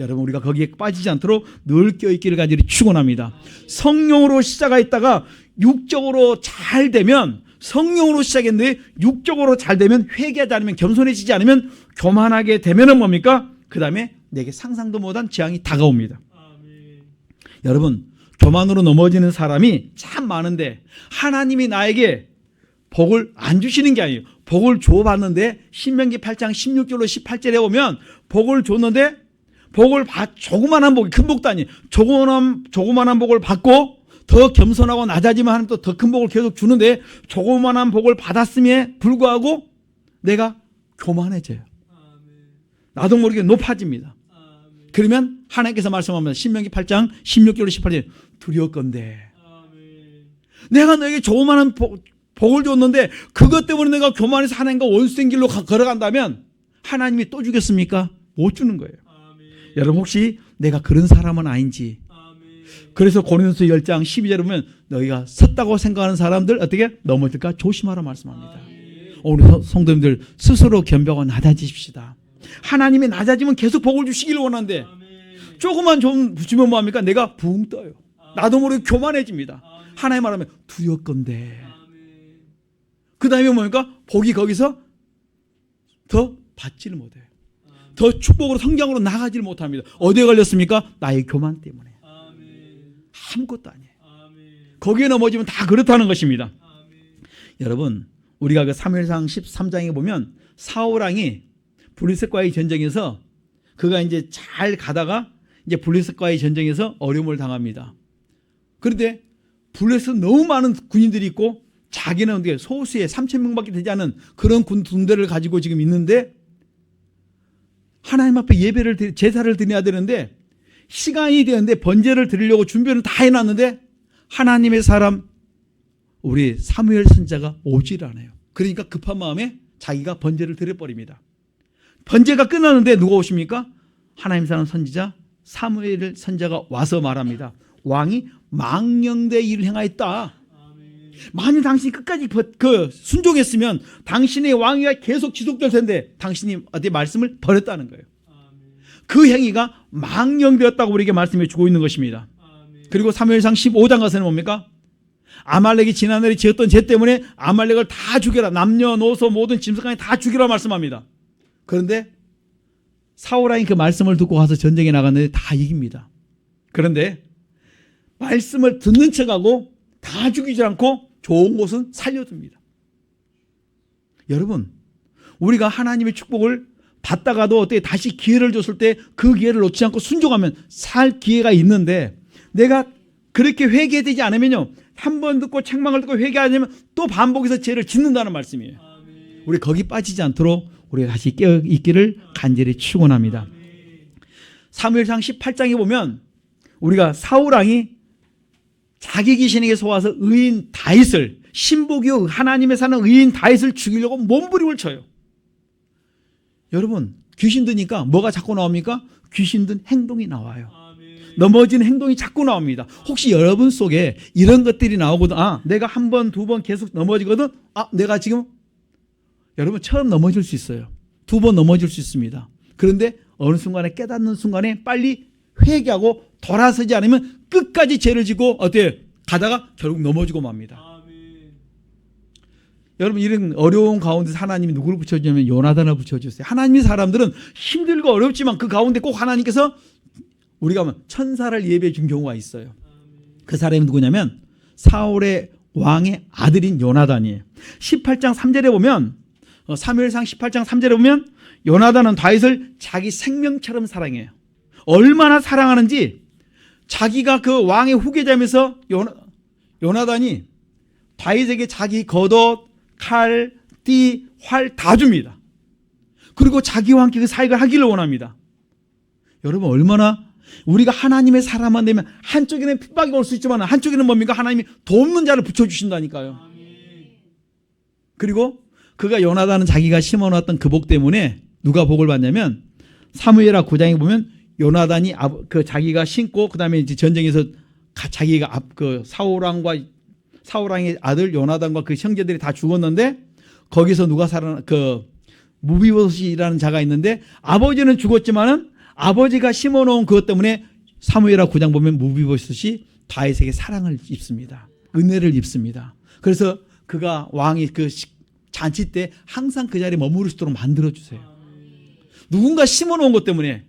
여러분 우리가 거기에 빠지지 않도록 늘 껴있기를 간절히 축원합니다. 성령으로 시작했다가 육적으로 잘 되면 성령으로 시작했는데 육적으로 잘 되면 회개하지 않으면 겸손해지지 않으면 교만하게 되면은 뭡니까? 그 다음에 내게 상상도 못한 재앙이 다가옵니다. 여러분 교만으로 넘어지는 사람이 참 많은데 하나님이 나에게 복을 안 주시는 게 아니에요. 복을 줘봤는데 신명기 8장 16절로 18절에 보면 복을 줬는데 조그만한 복이 큰 복도 아니에요. 조그만한 복을 받고 더 겸손하고 낮아지면 하나님 또 더 큰 복을 계속 주는데 조그만한 복을 받았음에 불구하고 내가 교만해져요. 나도 모르게 높아집니다. 그러면 하나님께서 말씀합니다. 신명기 8장 16절로 18절 두려웠건대 내가 너에게 조그만한 복을 줬는데 그것 때문에 내가 교만해서 하나님과 원수된 길로 걸어간다면 하나님이 또 주겠습니까? 못 주는 거예요. 여러분 혹시 내가 그런 사람은 아닌지. 그래서 고린도서 10장 12절에 보면 너희가 섰다고 생각하는 사람들 어떻게 넘어질까 조심하라 말씀합니다. 우리 성도님들 스스로 겸비하고 낮아지십시다. 하나님이 낮아지면 계속 복을 주시기를 원하는데 조금만 좀 주면 뭐합니까? 내가 붕 떠요. 나도 모르게 교만해집니다. 하나님 말하면 두렵건대. 그 다음에 뭡니까? 복이 거기서 더 받지를 못해요. 더 축복으로 성장으로 나가지를 못합니다. 어디에 걸렸습니까? 나의 교만 때문에. 아무것도 아니에요. 거기에 넘어지면 다 그렇다는 것입니다. 여러분 우리가 그 사무엘상 13장에 보면 사울왕이 블레셋과의 전쟁에서 그가 이제 잘 가다가 이제 블레셋과의 전쟁에서 어려움을 당합니다. 그런데 블레셋 너무 많은 군인들이 있고 자기는 소수의 3,000명밖에 되지 않은 그런 군대를 가지고 지금 있는데 하나님 앞에 제사를 드려야 되는데 시간이 되는데 번제를 드리려고 준비를 다 해놨는데 하나님의 사람 우리 사무엘 선지자가 오질 않아요. 그러니까 급한 마음에 자기가 번제를 드려버립니다. 번제가 끝났는데 누가 오십니까? 하나님 사람 선지자 사무엘 선지자가 와서 말합니다. 왕이 망령되 일을 행하였다. 만일 당신이 끝까지 순종했으면 당신의 왕위가 계속 지속될 텐데 당신이 어디 말씀을 버렸다는 거예요. 그 행위가 망령되었다고 우리에게 말씀해 주고 있는 것입니다. 그리고 사무엘상 15장 가서는 뭡니까? 아말렉이 지난날에 지었던 죄 때문에 아말렉을 다 죽여라. 남녀노소 모든 짐승까지 다 죽이라 말씀합니다. 그런데 사울왕이 그 말씀을 듣고 가서 전쟁에 나갔는데 다 이깁니다. 그런데 말씀을 듣는 척하고 다 죽이지 않고 좋은 곳은 살려둡니다. 여러분 우리가 하나님의 축복을 받다가도 어떻게 다시 기회를 줬을 때 그 기회를 놓지 않고 순종하면 살 기회가 있는데 내가 그렇게 회개되지 않으면요 한 번 듣고 책망을 듣고 회개하지 않으면 또 반복해서 죄를 짓는다는 말씀이에요. 우리 거기 빠지지 않도록 우리가 다시 깨어있기를 간절히 축원합니다. 사무엘상 18장에 보면 우리가 사울왕이 자기 귀신에게 속아서 의인 다윗을 신복이요 하나님의 사는 의인 다윗을 죽이려고 몸부림을 쳐요. 여러분 귀신 드니까 뭐가 자꾸 나옵니까? 귀신 든 행동이 나와요. 넘어지는 행동이 자꾸 나옵니다. 혹시 여러분 속에 이런 것들이 나오거든. 내가 한 번, 두 번 계속 넘어지거든. 내가 지금 여러분 처음 넘어질 수 있어요. 두 번 넘어질 수 있습니다. 그런데 어느 순간에 깨닫는 순간에 빨리 회개하고 돌아서지 않으면 끝까지 죄를 지고 어때요? 가다가 결국 넘어지고 맙니다. 여러분 이런 어려운 가운데서 하나님이 누구를 붙여주냐면 요나단을 붙여주세요. 하나님의 사람들은 힘들고 어렵지만 그 가운데 꼭 하나님께서 우리가 하면 천사를 예배해 준 경우가 있어요. 그 사람이 누구냐면 사울의 왕의 아들인 요나단이에요. 18장 3절에 보면 사무엘상 18장 3절에 보면 요나단은 다윗을 자기 생명처럼 사랑해요. 얼마나 사랑하는지 자기가 그 왕의 후계자면서 요나단이 다윗에게 자기 겉옷, 칼, 띠, 활 다 줍니다. 그리고 자기와 함께 그 사역을 하기를 원합니다. 여러분 얼마나 우리가 하나님의 사람만 되면 한쪽에는 핍박이 올 수 있지만 한쪽에는 뭡니까? 하나님이 돕는 자를 붙여주신다니까요. 그리고 그가 요나단은 자기가 심어놨던 그 복 때문에 누가 복을 받냐면 사무엘하 9장에 보면 요나단이 그 자기가 심고 그 다음에 이제 전쟁에서 자기가 그 사울왕의 아들 요나단과 그 형제들이 다 죽었는데 거기서 누가 그 무비보셋이라는 자가 있는데 아버지는 죽었지만은 아버지가 심어놓은 그것 때문에 사무엘하 9장 보면 무비보셋이 다윗에게 사랑을 입습니다. 은혜를 입습니다. 그래서 그가 왕이 그 잔치 때 항상 그 자리에 머무를 수 있도록 만들어주세요. 누군가 심어놓은 것 때문에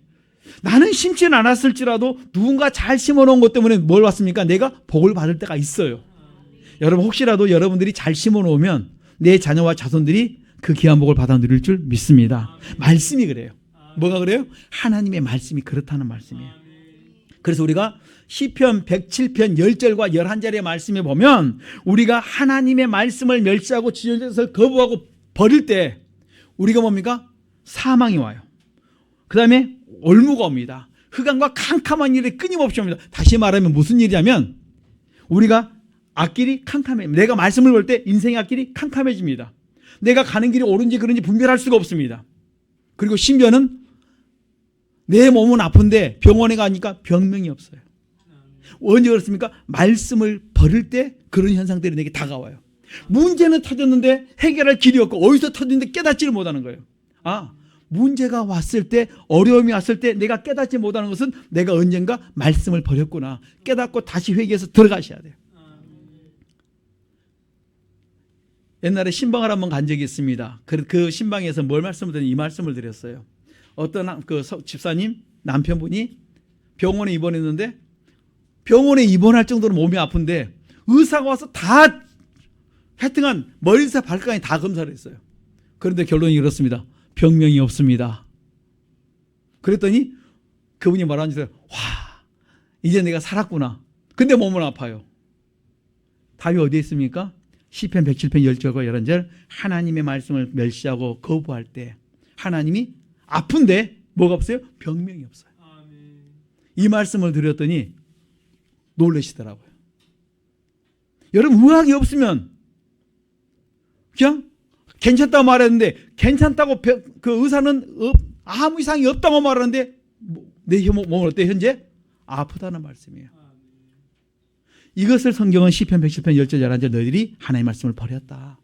나는 심지는 않았을지라도 누군가 잘 심어놓은 것 때문에 뭘 받습니까? 내가 복을 받을 때가 있어요. 여러분 혹시라도 여러분들이 잘 심어놓으면 내 자녀와 자손들이 그 귀한 복을 받아 누릴 줄 믿습니다. 말씀이 그래요. 뭐가 그래요? 하나님의 말씀이 그렇다는 말씀이에요. 그래서 우리가 시편 107편 10절과 11절의 말씀에 보면 우리가 하나님의 말씀을 멸시하고 지존것을 거부하고 버릴 때 우리가 뭡니까? 사망이 와요. 그 다음에 올무가 옵니다. 흑암과 캄캄한 일이 끊임없이 옵니다. 다시 말하면 무슨 일이냐면 우리가 앞길이 캄캄해집니다. 내가 말씀을 볼 때 인생의 앞길이 캄캄해집니다. 내가 가는 길이 옳은지 그른지 분별할 수가 없습니다. 그리고 심지어는 내 몸은 아픈데 병원에 가니까 병명이 없어요. 언제 그렇습니까? 말씀을 버릴 때 그런 현상들이 내게 다가와요. 문제는 터졌는데 해결할 길이 없고 어디서 터졌는데 깨닫지를 못하는 거예요. 문제가 왔을 때 어려움이 왔을 때 내가 깨닫지 못하는 것은 내가 언젠가 말씀을 버렸구나. 깨닫고 다시 회개해서 들어가셔야 돼요. 옛날에 신방을 한번 간 적이 있습니다. 그 신방에서 뭘 말씀을 드렸냐면 이 말씀을 드렸어요. 어떤 그 집사님 남편분이 병원에 입원했는데 병원에 입원할 정도로 몸이 아픈데 의사가 와서 다 하여튼간 머리에서 발까지 다 검사를 했어요. 그런데 결론이 이렇습니다. 병명이 없습니다. 그랬더니 그분이 말하는 줄 이제 내가 살았구나. 근데 몸은 아파요. 답이 어디에 있습니까? 시편 107편 10절과 11절 하나님의 말씀을 멸시하고 거부할 때 하나님이 아픈데 뭐가 없어요? 병명이 없어요. 이 말씀을 드렸더니 놀라시더라고요. 여러분 의학이 없으면 그냥 괜찮다고 말했는데 괜찮다고 그 의사는 아무 이상이 없다고 말하는데 내 몸은 어때 현재? 아프다는 말씀이에요. 이것을 성경은 시편 110편 10절 11절 너희들이 하나님의 말씀을 버렸다.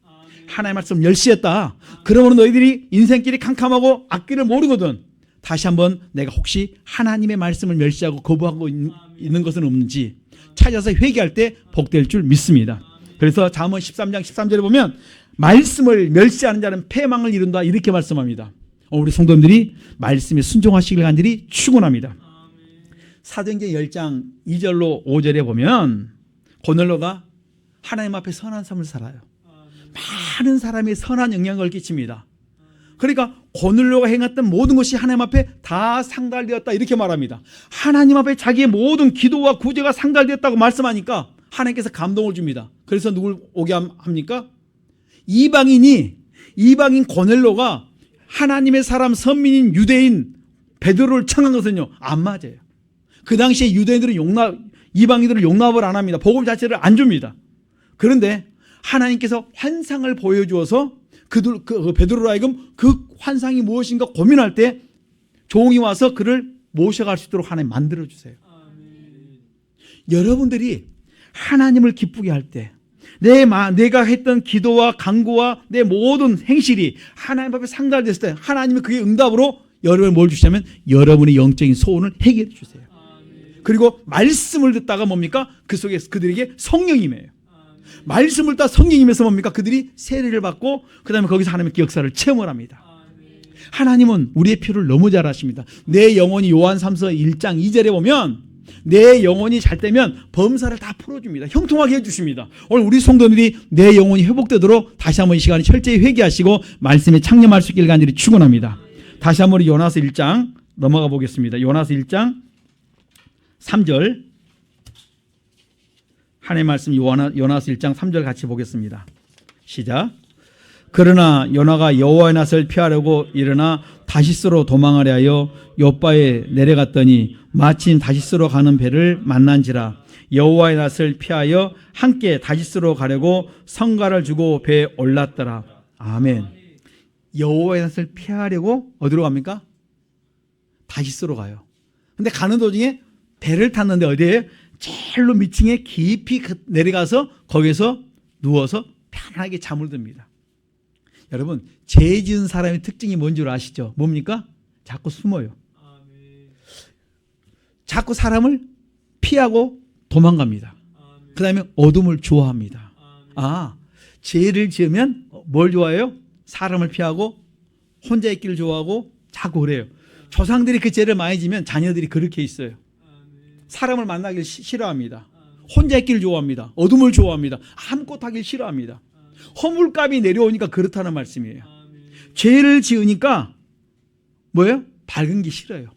하나님의 말씀을 멸시했다. 그러므로 너희들이 인생길이 캄캄하고 앞길을 모르거든. 다시 한번 내가 혹시 하나님의 말씀을 멸시하고 거부하고 있는 것은 없는지 찾아서 회개할 때 복될 줄 믿습니다. 그래서 잠언 13장 13절에 보면 말씀을 멸시하는 자는 패망을 이룬다 이렇게 말씀합니다. 우리 성도님들이 말씀에 순종하시길 간절히 축원합니다. 사도행전 10장 2절로 5절에 보면 고넬로가 하나님 앞에 선한 삶을 살아요. 많은 사람이 선한 영향을 끼칩니다. 그러니까 고넬로가 행했던 모든 것이 하나님 앞에 다 상달되었다 이렇게 말합니다. 하나님 앞에 자기의 모든 기도와 구제가 상달되었다고 말씀하니까 하나님께서 감동을 줍니다. 그래서 누굴 오게 합니까? 이방인 고넬로가 하나님의 사람 선민인 유대인 베드로를 청한 것은요 안 맞아요. 그 당시에 유대인들은 이방인들을 용납을 안 합니다. 복음 자체를 안 줍니다. 그런데 하나님께서 환상을 보여주어서 그 베드로로 하여금 그 환상이 무엇인가 고민할 때 종이 와서 그를 모셔갈 수 있도록 하나님 만들어주세요. 여러분들이 하나님을 기쁘게 할 때 내가 했던 기도와 간구와 내 모든 행실이 하나님 앞에 상달됐을 때 하나님이 그게 응답으로 여러분을 뭘 주시냐면 여러분의 영적인 소원을 해결해 주세요. 그리고 말씀을 듣다가 뭡니까? 그 속에 그들에게 성령이 임해요. 말씀을 따 성령님에서 뭡니까? 그들이 세례를 받고 그 다음에 거기서 하나님의 역사를 체험을 합니다. 하나님은 우리의 필요를 너무 잘 아십니다. 내 영혼이 요한 3서 1장 2절에 보면 내 영혼이 잘 되면 범사를 다 풀어줍니다. 형통하게 해주십니다. 오늘 우리 성도들이 내 영혼이 회복되도록 다시 한번 이 시간에 철저히 회개하시고 말씀에 창념할 수 있기를 간절히 축원합니다. 다시 한번 우리 요나서 1장 넘어가 보겠습니다. 요나서 1장 3절 하나님의 말씀 요나서 1장 3절 같이 보겠습니다. 시작. 그러나 요나가 여호와의 낯을 피하려고 일어나 다시스로 도망하려 하여 욥바에 내려갔더니 마침 다시스로 가는 배를 만난지라. 여호와의 낯을 피하여 함께 다시스로 가려고 성가를 주고 배에 올랐더라. 아멘. 여호와의 낯을 피하려고 어디로 갑니까? 다시스로 가요. 근데 가는 도중에 배를 탔는데 어디에? 제일로 밑층에 깊이 내려가서 거기서 누워서 편하게 잠을 듭니다. 여러분, 죄 지은 사람의 특징이 뭔 줄 아시죠? 뭡니까? 자꾸 숨어요. 자꾸 사람을 피하고 도망갑니다. 그 다음에 어둠을 좋아합니다. 아, 죄를 지으면 뭘 좋아해요? 사람을 피하고 혼자 있기를 좋아하고 자꾸 그래요. 조상들이 그 죄를 많이 지면 자녀들이 그렇게 있어요. 사람을 만나기를 싫어합니다. 혼자 있기를 좋아합니다. 어둠을 좋아합니다. 아무것도 하기를 싫어합니다. 허물감이 내려오니까 그렇다는 말씀이에요. 죄를 지으니까 뭐예요? 밝은 게 싫어요.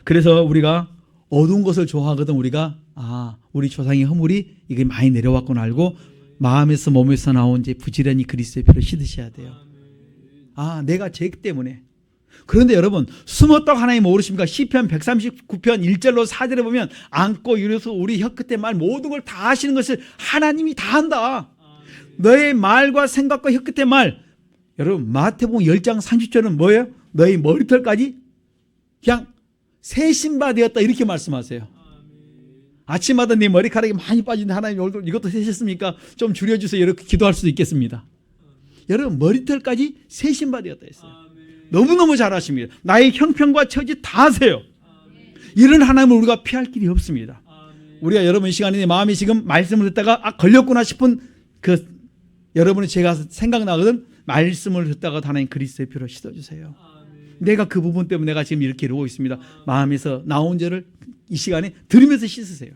그래서 우리가 어두운 것을 좋아하거든. 우리가 우리 조상의 허물이 이게 많이 내려왔구나 알고 마음에서 몸에서 나온 이제 부지런히 그리스도의 피로 씻으셔야 돼요. 내가 죄 때문에. 그런데 여러분, 숨었다고 하나님 모르십니까? 시편 139편 1절로 4절에 보면 안고 이래서 우리 혀끝에 말 모든 걸 다 하시는 것을 하나님이 다 한다. 너의 말과 생각과 혀끝의 말. 여러분, 마태복음 10장 30절은 뭐예요? 너의 머리털까지 그냥 세신바 되었다 이렇게 말씀하세요. 아침마다 네 머리카락이 많이 빠지는데 하나님 오늘 이것도 세셨습니까? 좀 줄여주세요. 이렇게 기도할 수도 있겠습니다. 여러분, 머리털까지 세신바 되었다 했어요. 너무너무 잘하십니다. 나의 형편과 처지 다 아세요. 이런 하나님을 우리가 피할 길이 없습니다. 우리가 여러분 이 시간에 마음이 지금 말씀을 듣다가 걸렸구나 싶은 여러분의 제가 생각나거든. 말씀을 듣다가 하나님 그리스도의 피로 씻어주세요. 내가 그 부분 때문에 내가 지금 이렇게 이러고 있습니다. 마음에서 나온 죄를 이 시간에 들으면서 씻으세요.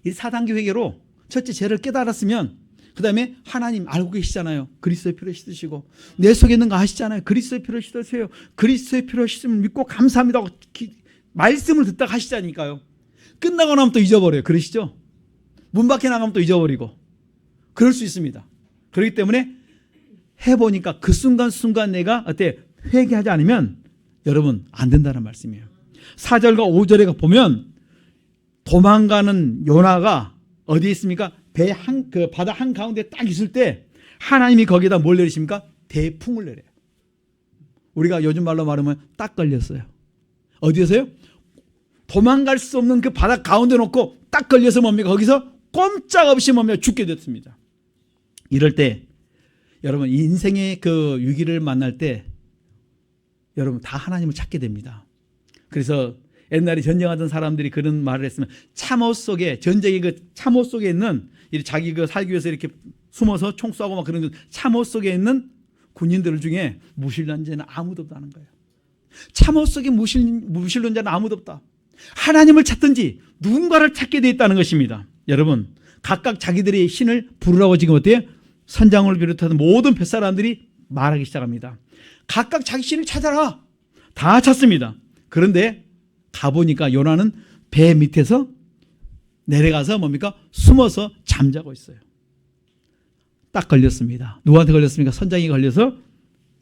이 4단계 회개로 첫째 죄를 깨달았으면 그 다음에 하나님 알고 계시잖아요. 그리스도의 피로 씻으시고 내 속에 있는 거 아시잖아요. 그리스도의 피로 씻으세요. 그리스도의 피로 씻으면 믿고 감사합니다. 말씀을 듣다가 하시자니까요. 끝나고 나면 또 잊어버려요. 그러시죠? 문 밖에 나가면 또 잊어버리고 그럴 수 있습니다. 그렇기 때문에 해보니까 그 순간순간 내가 회개하지 않으면 여러분 안 된다는 말씀이에요. 4절과 5절에 보면 도망가는 요나가 어디에 있습니까? 그 바다 한가운데 딱 있을 때 하나님이 거기에다 뭘 내리십니까? 대풍을 내려요. 우리가 요즘 말로 말하면 딱 걸렸어요. 어디에서요? 도망갈 수 없는 그 바다 가운데 놓고 딱 걸려서 뭡니까? 거기서 꼼짝없이 뭡니까? 죽게 됐습니다. 이럴 때 여러분 인생의 그 위기를 만날 때 여러분 다 하나님을 찾게 됩니다. 그래서 옛날에 전쟁하던 사람들이 그런 말을 했으면 참호 속에 전쟁의 그 참호 속에 있는 자기 그 살기 위해서 이렇게 숨어서 총 쏘고 막 그런 참호 속에 있는 군인들 중에 무신론자는 아무도 없다는 거예요. 참호 속에 무신론자는 아무도 없다. 하나님을 찾든지 누군가를 찾게 돼 있다는 것입니다. 여러분 각각 자기들의 신을 부르라고 지금 어때요? 선장을 비롯한 모든 뱃사람들이 말하기 시작합니다. 각각 자기 신을 찾아라. 다 찾습니다. 그런데 가보니까 요나는 배 밑에서 내려가서 뭡니까? 숨어서 잠자고 있어요. 딱 걸렸습니다. 누구한테 걸렸습니까? 선장이 걸려서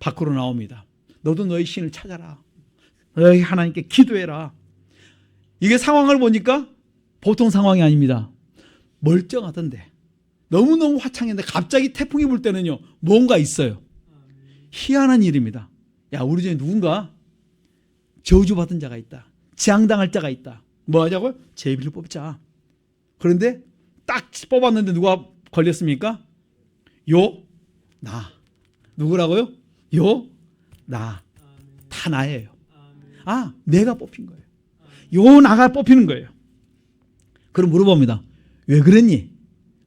밖으로 나옵니다. 너도 너의 신을 찾아라. 너희 하나님께 기도해라. 이게 상황을 보니까 보통 상황이 아닙니다. 멀쩡하던데 너무너무 화창했는데 갑자기 태풍이 불 때는요 뭔가 있어요. 희한한 일입니다. 야, 우리 중에 누군가 저주받은 자가 있다. 재앙당할 자가 있다. 뭐 하자고요? 제비를 뽑자. 그런데 딱 뽑았는데 누가 걸렸습니까? 나. 누구라고요? 나. 다 나예요. 내가 뽑힌 거예요. 나가 뽑히는 거예요. 그럼 물어봅니다. 왜 그랬니?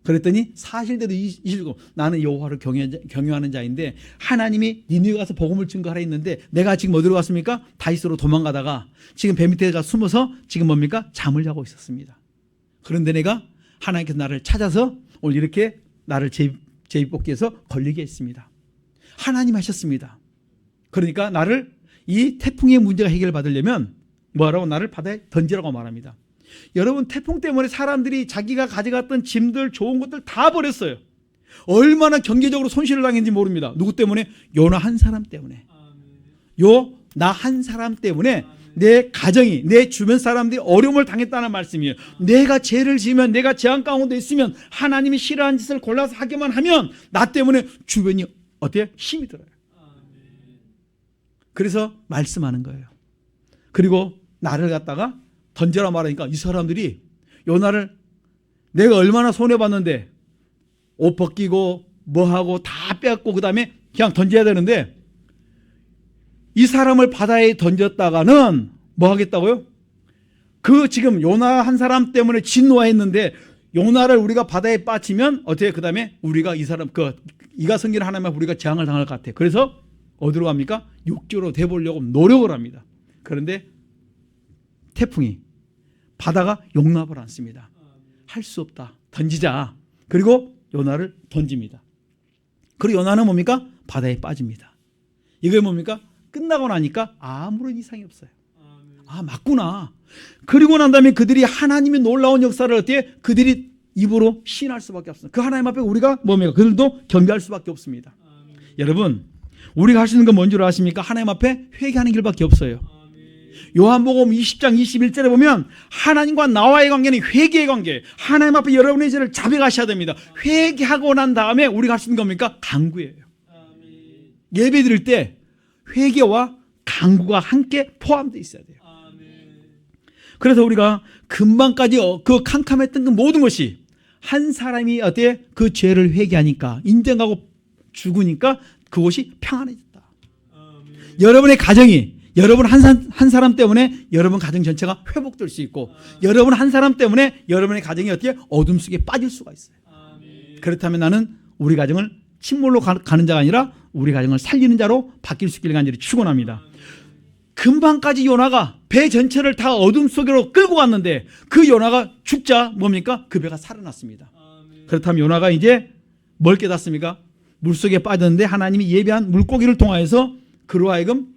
그랬더니 사실대로 이시고 나는 여호와를 경외하는 자인데 하나님이 니느웨 가서 복음을 증거하라 했는데 내가 지금 어디로 갔습니까? 다윗으로 도망가다가 지금 배 밑에 가 숨어서 지금 뭡니까? 잠을 자고 있었습니다. 그런데 내가 하나님께서 나를 찾아서 오늘 이렇게 나를 제비뽑기에서 걸리게 했습니다. 하나님 하셨습니다. 그러니까 나를 이 태풍의 문제가 해결받으려면 뭐라고? 나를 바다에 던지라고 말합니다. 여러분, 태풍 때문에 사람들이 자기가 가져갔던 짐들, 좋은 것들 다 버렸어요. 얼마나 경제적으로 손실을 당했는지 모릅니다. 누구 때문에? 요나 한 사람 때문에. 나 한 사람 때문에 내 가정이, 내 주변 사람들이 어려움을 당했다는 말씀이에요. 내가 죄를 지으면, 내가 재앙 가운데 있으면, 하나님이 싫어하는 짓을 골라서 하기만 하면 나 때문에 주변이 어때요? 힘이 들어요. 그래서 말씀하는 거예요. 그리고 나를 갖다가 던져라 말하니까 이 사람들이 요나를 내가 얼마나 손해봤는데 옷 벗기고 뭐하고 다 빼앗고 그 다음에 그냥 던져야 되는데 이 사람을 바다에 던졌다가는 뭐 하겠다고요? 그 지금 요나 한 사람 때문에 진노했는데 요나를 우리가 바다에 빠치면 어떻게 그 다음에 우리가 이 사람 이가 성기를 하나만 우리가 재앙을 당할 것 같아. 그래서 어디로 갑니까? 육지로 돼보려고 노력을 합니다. 그런데 태풍이 바다가 용납을 않습니다. 할 수 없다. 던지자. 그리고 요나를 던집니다. 그리고 요나는 뭡니까? 바다에 빠집니다. 이게 뭡니까? 끝나고 나니까 아무런 이상이 없어요. 아, 맞구나. 그리고 난 다음에 그들이 하나님의 놀라운 역사를 어떻게 그들이 입으로 시인할 수밖에 없습니다. 그 하나님 앞에 우리가 뭡니까? 그들도 경배할 수밖에 없습니다. 여러분, 우리가 할 수 있는 건 뭔 줄 아십니까? 하나님 앞에 회개하는 길밖에 없어요. 요한복음 20장 21절에 보면 하나님과 나와의 관계는 회개의 관계. 하나님 앞에 여러분의 죄를 자백하셔야 됩니다. 회개하고 난 다음에 우리가 할 수 있는 겁니까? 간구예요. 예배 드릴 때 회개와 간구가 함께 포함되어 있어야 돼요. 그래서 우리가 금방까지 그 캄캄했던 그 모든 것이 한 사람이 어때 그 죄를 회개하니까 인정하고 죽으니까 그것이 평안해졌다. 여러분의 가정이 여러분 한 사람 때문에 여러분 가정 전체가 회복될 수 있고 여러분 한 사람 때문에 여러분의 가정이 어떻게 어둠 속에 빠질 수가 있어요. 그렇다면 나는 우리 가정을 침몰로 가는 자가 아니라 우리 가정을 살리는 자로 바뀔 수 있기를 간절히 축원합니다. 금방까지 요나가 배 전체를 다 어둠 속으로 끌고 갔는데 그 요나가 죽자 뭡니까? 그 배가 살아났습니다. 그렇다면 요나가 이제 뭘 깨닫습니까? 물속에 빠졌는데 하나님이 예비한 물고기를 통하여서 그로 하여금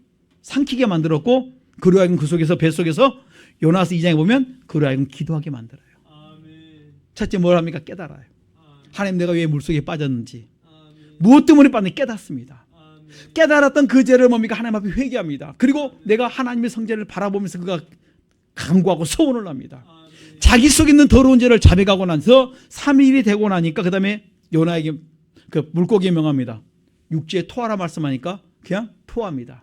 삼키게 만들었고 그로 하여금 그 속에서 배 속에서 요나서 2장에 보면 그로 하여금 기도하게 만들어요. 첫째 뭘 합니까? 깨달아요. 하나님 내가 왜 물속에 빠졌는지 무엇 때문에 빠졌는지 깨닫습니다. 깨달았던 그 죄를 뭡니까? 하나님 앞에 회개합니다. 그리고 내가 하나님의 성죄를 바라보면서 그가 간구하고 소원을 합니다. 자기 속에 있는 더러운 죄를 자백하고 나서 3일이 되고 나니까 그 다음에 요나에게 그 물고기에 명합니다. 육지에 토하라 말씀하니까 그냥 토합니다.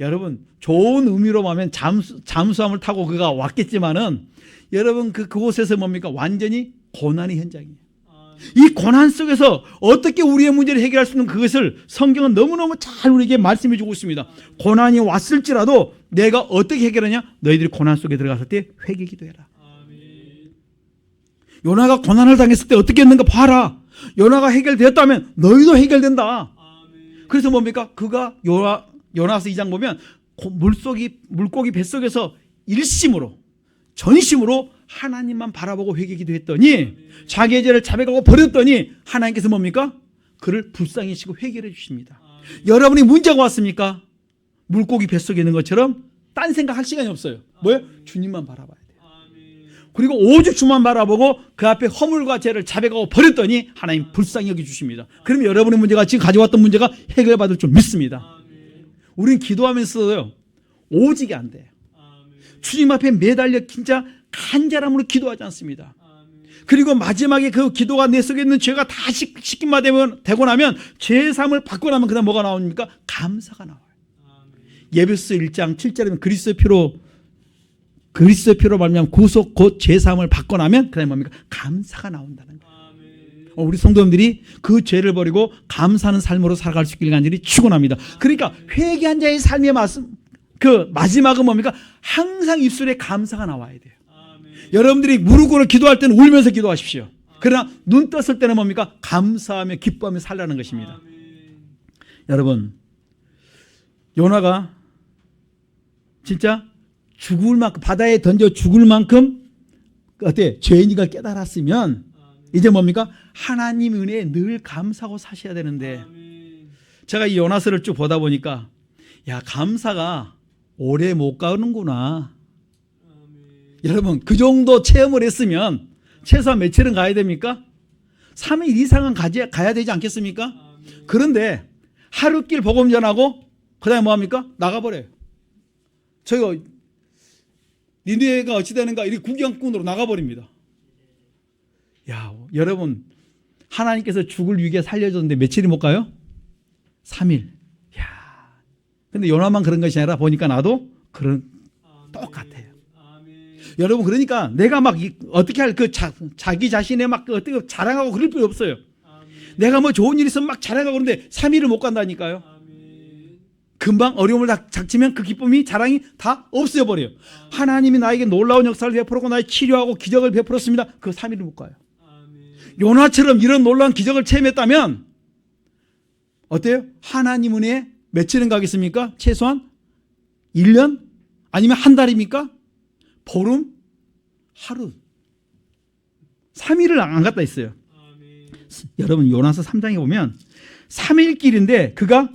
여러분 좋은 의미로 보면 잠수함을 타고 그가 왔겠지만은 여러분 그곳에서 뭡니까? 완전히 고난의 현장이에요. 이 고난 속에서 어떻게 우리의 문제를 해결할 수 있는 그것을 성경은 너무너무 잘 우리에게 말씀해 주고 있습니다. 고난이 왔을지라도 내가 어떻게 해결하냐? 너희들이 고난 속에 들어갔을 때 회개 기도해라. 요나가 고난을 당했을 때 어떻게 했는가 봐라. 요나가 해결되었다면 너희도 해결된다. 그래서 뭡니까? 그가 요나서 2장 보면 물고기 뱃속에서 일심으로 전심으로 하나님만 바라보고 회개 기도했더니 자기의 죄를 자백하고 버렸더니 하나님께서 뭡니까? 그를 불쌍히 여기시고 회개를 해주십니다. 여러분이 문제가 왔습니까? 물고기 뱃속에 있는 것처럼 딴 생각할 시간이 없어요. 뭐예요? 주님만 바라봐야 돼요. 그리고 오직 주만 바라보고 그 앞에 허물과 죄를 자백하고 버렸더니 하나님 불쌍히 여겨주십니다. 그러면 여러분의 문제가 지금 가져왔던 문제가 해결받을 줄 믿습니다. 우리는 기도하면서요 오직이 안 돼요. 주님 앞에 매달려 진짜 간절함으로 기도하지 않습니다. 그리고 마지막에 그 기도가 내 속에 있는 죄가 다 씻김만 되고 나면 죄사함을 받고 나면 그다음 뭐가 나옵니까? 감사가 나와요. 예배서 1장 7절에 그리스도의 피로 말미암아 구속 곧 죄사함을 받고 나면 그다음에 뭡니까? 감사가 나온다는 거예요. 우리 성도님들이 그 죄를 버리고 감사하는 삶으로 살아갈 수 있기를 간절히 축원합니다. 그러니까 회개한 자의 삶의 말씀 그 마지막은 뭡니까? 항상 입술에 감사가 나와야 돼요. 여러분들이 무릎 꿇어 기도할 때는 울면서 기도하십시오. 그러나 눈 떴을 때는 뭡니까? 감사하며 기뻐하며 살라는 것입니다. 여러분, 요나가 진짜 죽을 만큼, 바다에 던져 죽을 만큼 어때? 죄인이가 깨달았으면 이제 뭡니까? 하나님 은혜에 늘 감사하고 사셔야 되는데, 제가 이 요나서를 쭉 보다 보니까 야, 감사가 오래 못 가는구나. 여러분, 그 정도 체험을 했으면 최소한 며칠은 가야 됩니까? 3일 이상은 가야 되지 않겠습니까? 그런데 하루길 복음 전하고 그 다음에 뭐합니까? 나가버려요. 저희가 니네가 어찌 되는가 이렇게 구경꾼으로 나가버립니다. 야, 여러분, 하나님께서 죽을 위기에 살려줬는데 며칠이 못 가요? 3일. 야, 근데 요나만 그런 것이 아니라 보니까 나도 똑같아요. 여러분, 그러니까 내가 막 어떻게 할 자기 자신의 막 어떻게 자랑하고 그럴 필요 없어요. 내가 뭐 좋은 일 있으면 막 자랑하고 그러는데 3일을 못 간다니까요. 금방 어려움을 닥치면 그 기쁨이 자랑이 다 없어져 버려요. 하나님이 나에게 놀라운 역사를 베풀었고 나의 치료하고 기적을 베풀었습니다. 그 3일을 못 가요. 요나처럼 이런 놀라운 기적을 체험했다면 어때요? 하나님 은혜에 며칠은 가겠습니까? 최소한 1년? 아니면 한 달입니까? 보름? 하루? 3일을 안 갔다 했어요. 여러분, 요나서 3장에 보면 3일 길인데 그가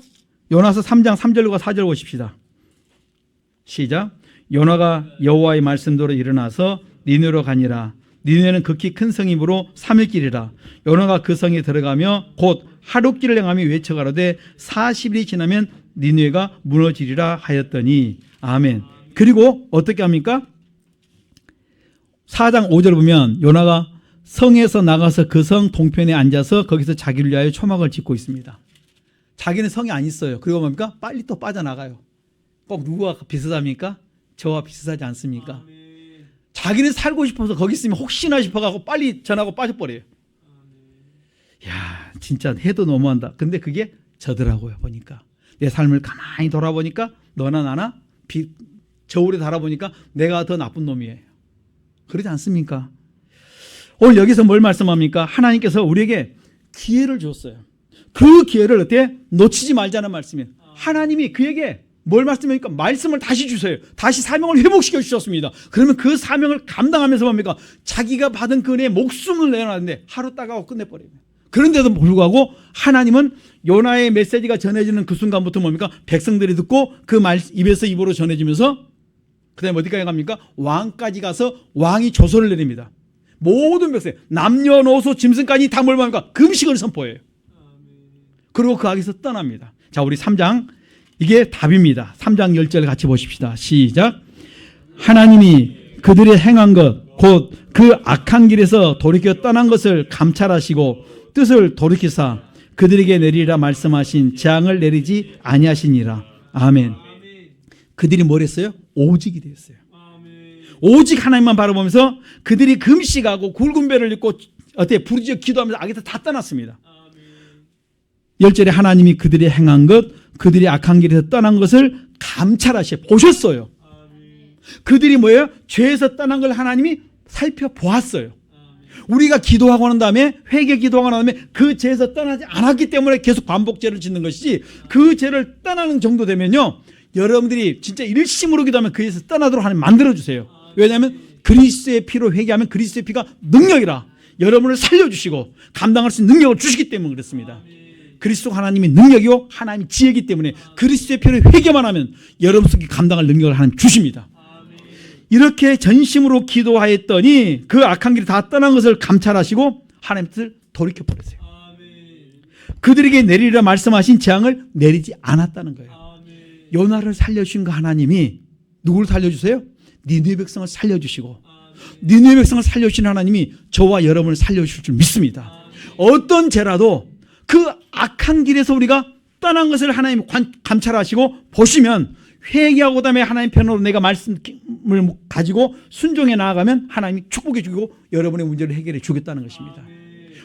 요나서 3장 3절과 4절 보십시다. 시작. 요나가 여호와의 말씀대로 일어나서 니느웨로 가니라. 니느웨는 극히 큰 성이므로 3일 길이라. 요나가 그 성에 들어가며 곧 하룻길을 행하며 외쳐가로되 40일이 지나면 니느웨가 무너지리라 하였더니. 아멘. 그리고 어떻게 합니까? 4장 5절 보면 요나가 성에서 나가서 그 성 동편에 앉아서 거기서 자기를 위하여 초막을 짓고 있습니다. 자기는 성이 안 있어요. 그리고 뭡니까? 빨리 또 빠져나가요. 꼭 누구와 비슷합니까? 저와 비슷하지 않습니까? 자기는 살고 싶어서 거기 있으면 혹시나 싶어가고 빨리 전하고 빠져버려요. 야, 진짜 해도 너무한다. 근데 그게 저더라고요. 보니까 내 삶을 가만히 돌아보니까 너나 나나 저울에 달아보니까 내가 더 나쁜 놈이에요. 그러지 않습니까? 오늘 여기서 뭘 말씀합니까? 하나님께서 우리에게 기회를 줬어요. 그 기회를 어때? 놓치지 말자는 말씀이에요. 하나님이 그에게 뭘 말씀합니까? 말씀을 다시 주세요. 다시 사명을 회복시켜 주셨습니다. 그러면 그 사명을 감당하면서 뭡니까? 자기가 받은 그 은혜에 목숨을 내놨는데 하루 따가고 끝내버려요. 그런데도 불구하고 하나님은 요나의 메시지가 전해지는 그 순간부터 뭡니까? 백성들이 듣고 그 말 입에서 입으로 전해지면서 그 다음에 어디까지 갑니까? 왕까지 가서 왕이 조서를 내립니다. 모든 백성, 남녀노소 짐승까지 다 뭘 합니까? 금식을 선포해요. 그리고 그 악에서 떠납니다. 자, 우리 3장, 이게 답입니다. 3장 10절 같이 보십시다. 시작. 하나님이 그들의 행한 것, 곧 그 악한 길에서 돌이켜 떠난 것을 감찰하시고 뜻을 돌이키사 그들에게 내리라 말씀하신 재앙을 내리지 아니하시니라. 아멘. 그들이 뭘 했어요? 오직이 되었어요. 오직 하나님만 바라보면서 그들이 금식하고 굵은 배를 입고 어떻게 부르짖어 기도하면서 악에서 다 떠났습니다. 10절에 하나님이 그들이 행한 것, 그들이 악한 길에서 떠난 것을 감찰하셔 보셨어요. 그들이 뭐예요? 죄에서 떠난 걸 하나님이 살펴보았어요. 우리가 기도하고 난 다음에 회개 기도하고 난 다음에 그 죄에서 떠나지 않았기 때문에 계속 반복죄를 짓는 것이지, 그 죄를 떠나는 정도 되면요, 여러분들이 진짜 일심으로 기도하면 그에서 떠나도록 하나님 만들어주세요. 왜냐하면 그리스도의 피로 회개하면 그리스도의 피가 능력이라 여러분을 살려주시고 감당할 수 있는 능력을 주시기 때문에 그렇습니다. 그리스도 하나님의 능력이요 하나님의 지혜이기 때문에 그리스도의 피로 회개만 하면 여러분 속에 감당할 능력을 하나님 주십니다. 이렇게 전심으로 기도하였더니 그 악한 길이 다 떠난 것을 감찰하시고 하나님 뜻을 돌이켜버렸어요. 그들에게 내리리라 말씀하신 재앙을 내리지 않았다는 거예요. 요나를 살려주신 그 하나님이 누구를 살려주세요? 니느웨 백성을 살려주시고, 니느웨 백성을 살려주신 하나님이 저와 여러분을 살려주실 줄 믿습니다. 어떤 죄라도 그 악한 길에서 우리가 떠난 것을 하나님 감찰하시고 보시면 회개하고 그다음에 하나님 편으로 내가 말씀을 가지고 순종해 나아가면 하나님이 축복해 주고 여러분의 문제를 해결해 주겠다는 것입니다.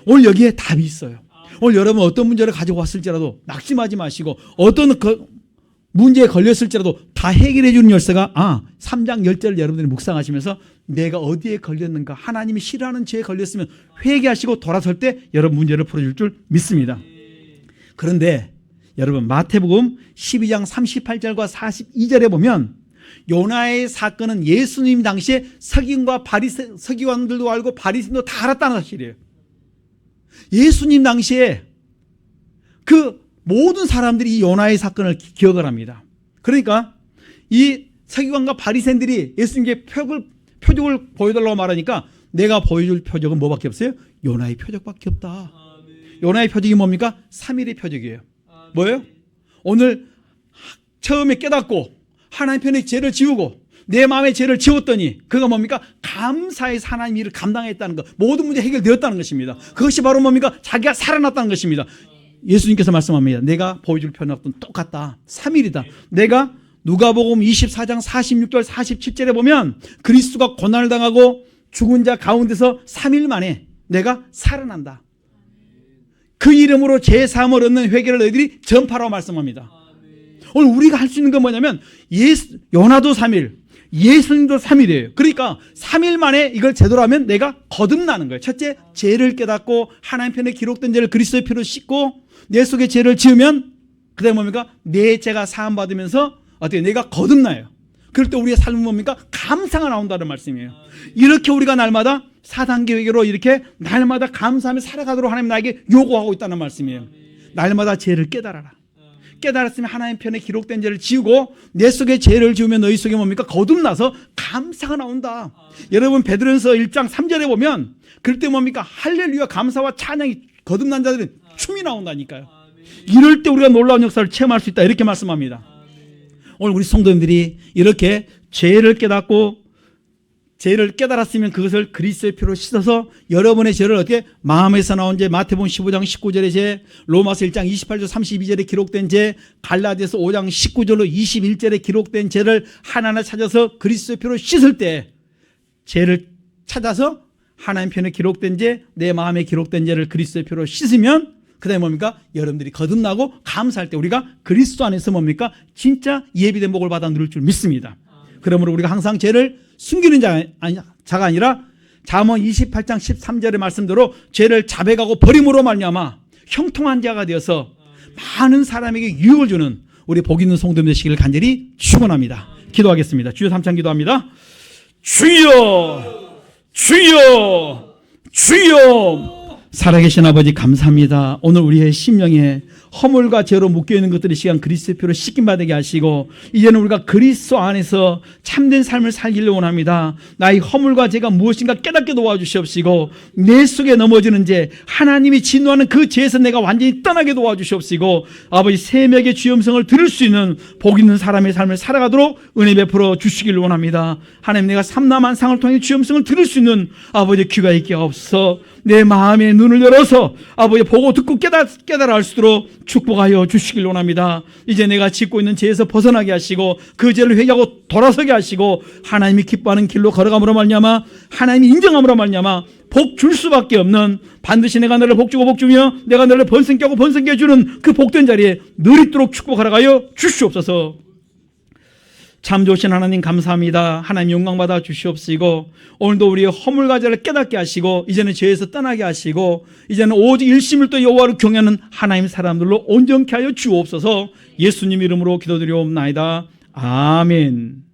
오늘 여기에 답이 있어요. 오늘 여러분 어떤 문제를 가지고 왔을지라도 낙심하지 마시고 어떤 문제에 걸렸을지라도 다 해결해 주는 열쇠가 3장 10절을 여러분들이 묵상하시면서 내가 어디에 걸렸는가, 하나님이 싫어하는 죄에 걸렸으면 회개하시고 돌아설 때 여러분 문제를 풀어줄 줄 믿습니다. 그런데 여러분 마태복음 12장 38절과 42절에 보면 요나의 사건은 예수님 당시에 서기관들도 알고 바리새인도 다 알았다는 사실이에요. 예수님 당시에 그 모든 사람들이 이 요나의 사건을 기억을 합니다. 그러니까 이 서기관과 바리새인들이 예수님께 표적을 보여달라고 말하니까 내가 보여줄 표적은 뭐밖에 없어요? 요나의 표적밖에 없다. 요나의 표적이 뭡니까? 3일의 표적이에요. 뭐예요? 오늘 처음에 깨닫고 하나님 편에 죄를 지우고 내 마음의 죄를 지웠더니 그가 뭡니까? 감사해서 하나님 일을 감당했다는 것, 모든 문제 해결되었다는 것입니다. 그것이 바로 뭡니까? 자기가 살아났다는 것입니다. 예수님께서 말씀합니다. 내가 보여줄 표적은 똑같다. 3일이다. 내가 누가복음 24장 46절 47절에 보면 그리스도가 고난을 당하고 죽은 자 가운데서 3일 만에 내가 살아난다. 그 이름으로 제사함을 얻는 회개를 너희들이 전파라고 말씀합니다. 오늘 우리가 할 수 있는 건 뭐냐면 요나도 3일, 예수님도 3일이에요. 그러니까 3일 만에 이걸 제대로 하면 내가 거듭나는 거예요. 첫째, 죄를 깨닫고 하나님 편에 기록된 죄를 그리스도의 피로 씻고 내 속에 죄를 지으면 그 다음에 뭡니까? 내 죄가 사함받으면서 어떻게 내가 거듭나요. 그럴 때 우리의 삶은 뭡니까? 감사가 나온다는 말씀이에요. 이렇게 우리가 날마다 4단계 회개로 이렇게 날마다 감사하며 살아가도록 하나님 나에게 요구하고 있다는 말씀이에요. 날마다 죄를 깨달아라. 깨달았으면 하나님 편에 기록된 죄를 지우고 내 속에 죄를 지우면 너희 속에 뭡니까? 거듭나서 감사가 나온다. 여러분 베드로전서 1장 3절에 보면 그럴 때 뭡니까? 할렐루야 감사와 찬양이 거듭난 자들은 춤이 나온다니까요. 이럴 때 우리가 놀라운 역사를 체험할 수 있다 이렇게 말씀합니다. 오늘 우리 성도님들이 이렇게 죄를 깨달았으면 그것을 그리스도의 피로 씻어서 여러분의 죄를 어떻게 마음에서 나온 죄, 마태복음 15장 19절의 죄, 로마서 1장 28절 32절에 기록된 죄, 갈라디아서 5장 19절로 21절에 기록된 죄를 하나하나 찾아서 그리스도의 피로 씻을 때 죄를 찾아서 하나님 편에 기록된 죄, 내 마음에 기록된 죄를 그리스도의 피로 씻으면 그 다음에 뭡니까? 여러분들이 거듭나고 감사할 때 우리가 그리스도 안에서 뭡니까? 진짜 예비된 복을 받아 누릴 줄 믿습니다. 그러므로 우리가 항상 죄를 숨기는 자가 아니라 잠언 28장 13절의 말씀대로 죄를 자백하고 버림으로 말미암아 형통한 자가 되어서 많은 사람에게 유익을 주는 우리 복 있는 성도님 되시기를 간절히 축원합니다. 기도하겠습니다. 주여 삼창 기도합니다. 주여 주여 주여 살아계신 아버지 감사합니다. 오늘 우리의 심령에 허물과 죄로 묶여있는 것들이 시간 그리스도의 피로 씻김받게 하시고 이제는 우리가 그리스도 안에서 참된 삶을 살기를 원합니다. 나의 허물과 죄가 무엇인가 깨닫게 도와주시옵시고 내 속에 넘어지는 죄 하나님이 진노하는 그 죄에서 내가 완전히 떠나게 도와주시옵시고 아버지 새벽의 주의 음성을 들을 수 있는 복 있는 사람의 삶을 살아가도록 은혜 베풀어 주시기를 원합니다. 하나님 내가 삼라만상을 통해 주의 음성을 들을 수 있는 아버지 귀가 있게 하옵소서. 내 마음의 눈을 열어서 아버지 보고 듣고 깨달아 할 수 있도록 축복하여 주시길 원합니다. 이제 내가 짓고 있는 죄에서 벗어나게 하시고 그 죄를 회개하고 돌아서게 하시고 하나님이 기뻐하는 길로 걸어감으로 말미암아 하나님이 인정함으로 말미암아 복 줄 수밖에 없는 반드시 내가 너를 복 주고 복 주며 내가 너를 번성케 하고 번성케 해주는 그 복된 자리에 늘 있도록 축복하여 주시옵소서. 참 좋으신 하나님 감사합니다. 하나님 영광받아 주시옵시고 오늘도 우리의 허물과 죄를 깨닫게 하시고 이제는 죄에서 떠나게 하시고 이제는 오직 일심을 또 여호와를 경외하는 하나님 사람들로 온전케 하여 주옵소서. 예수님 이름으로 기도드리옵나이다. 아멘.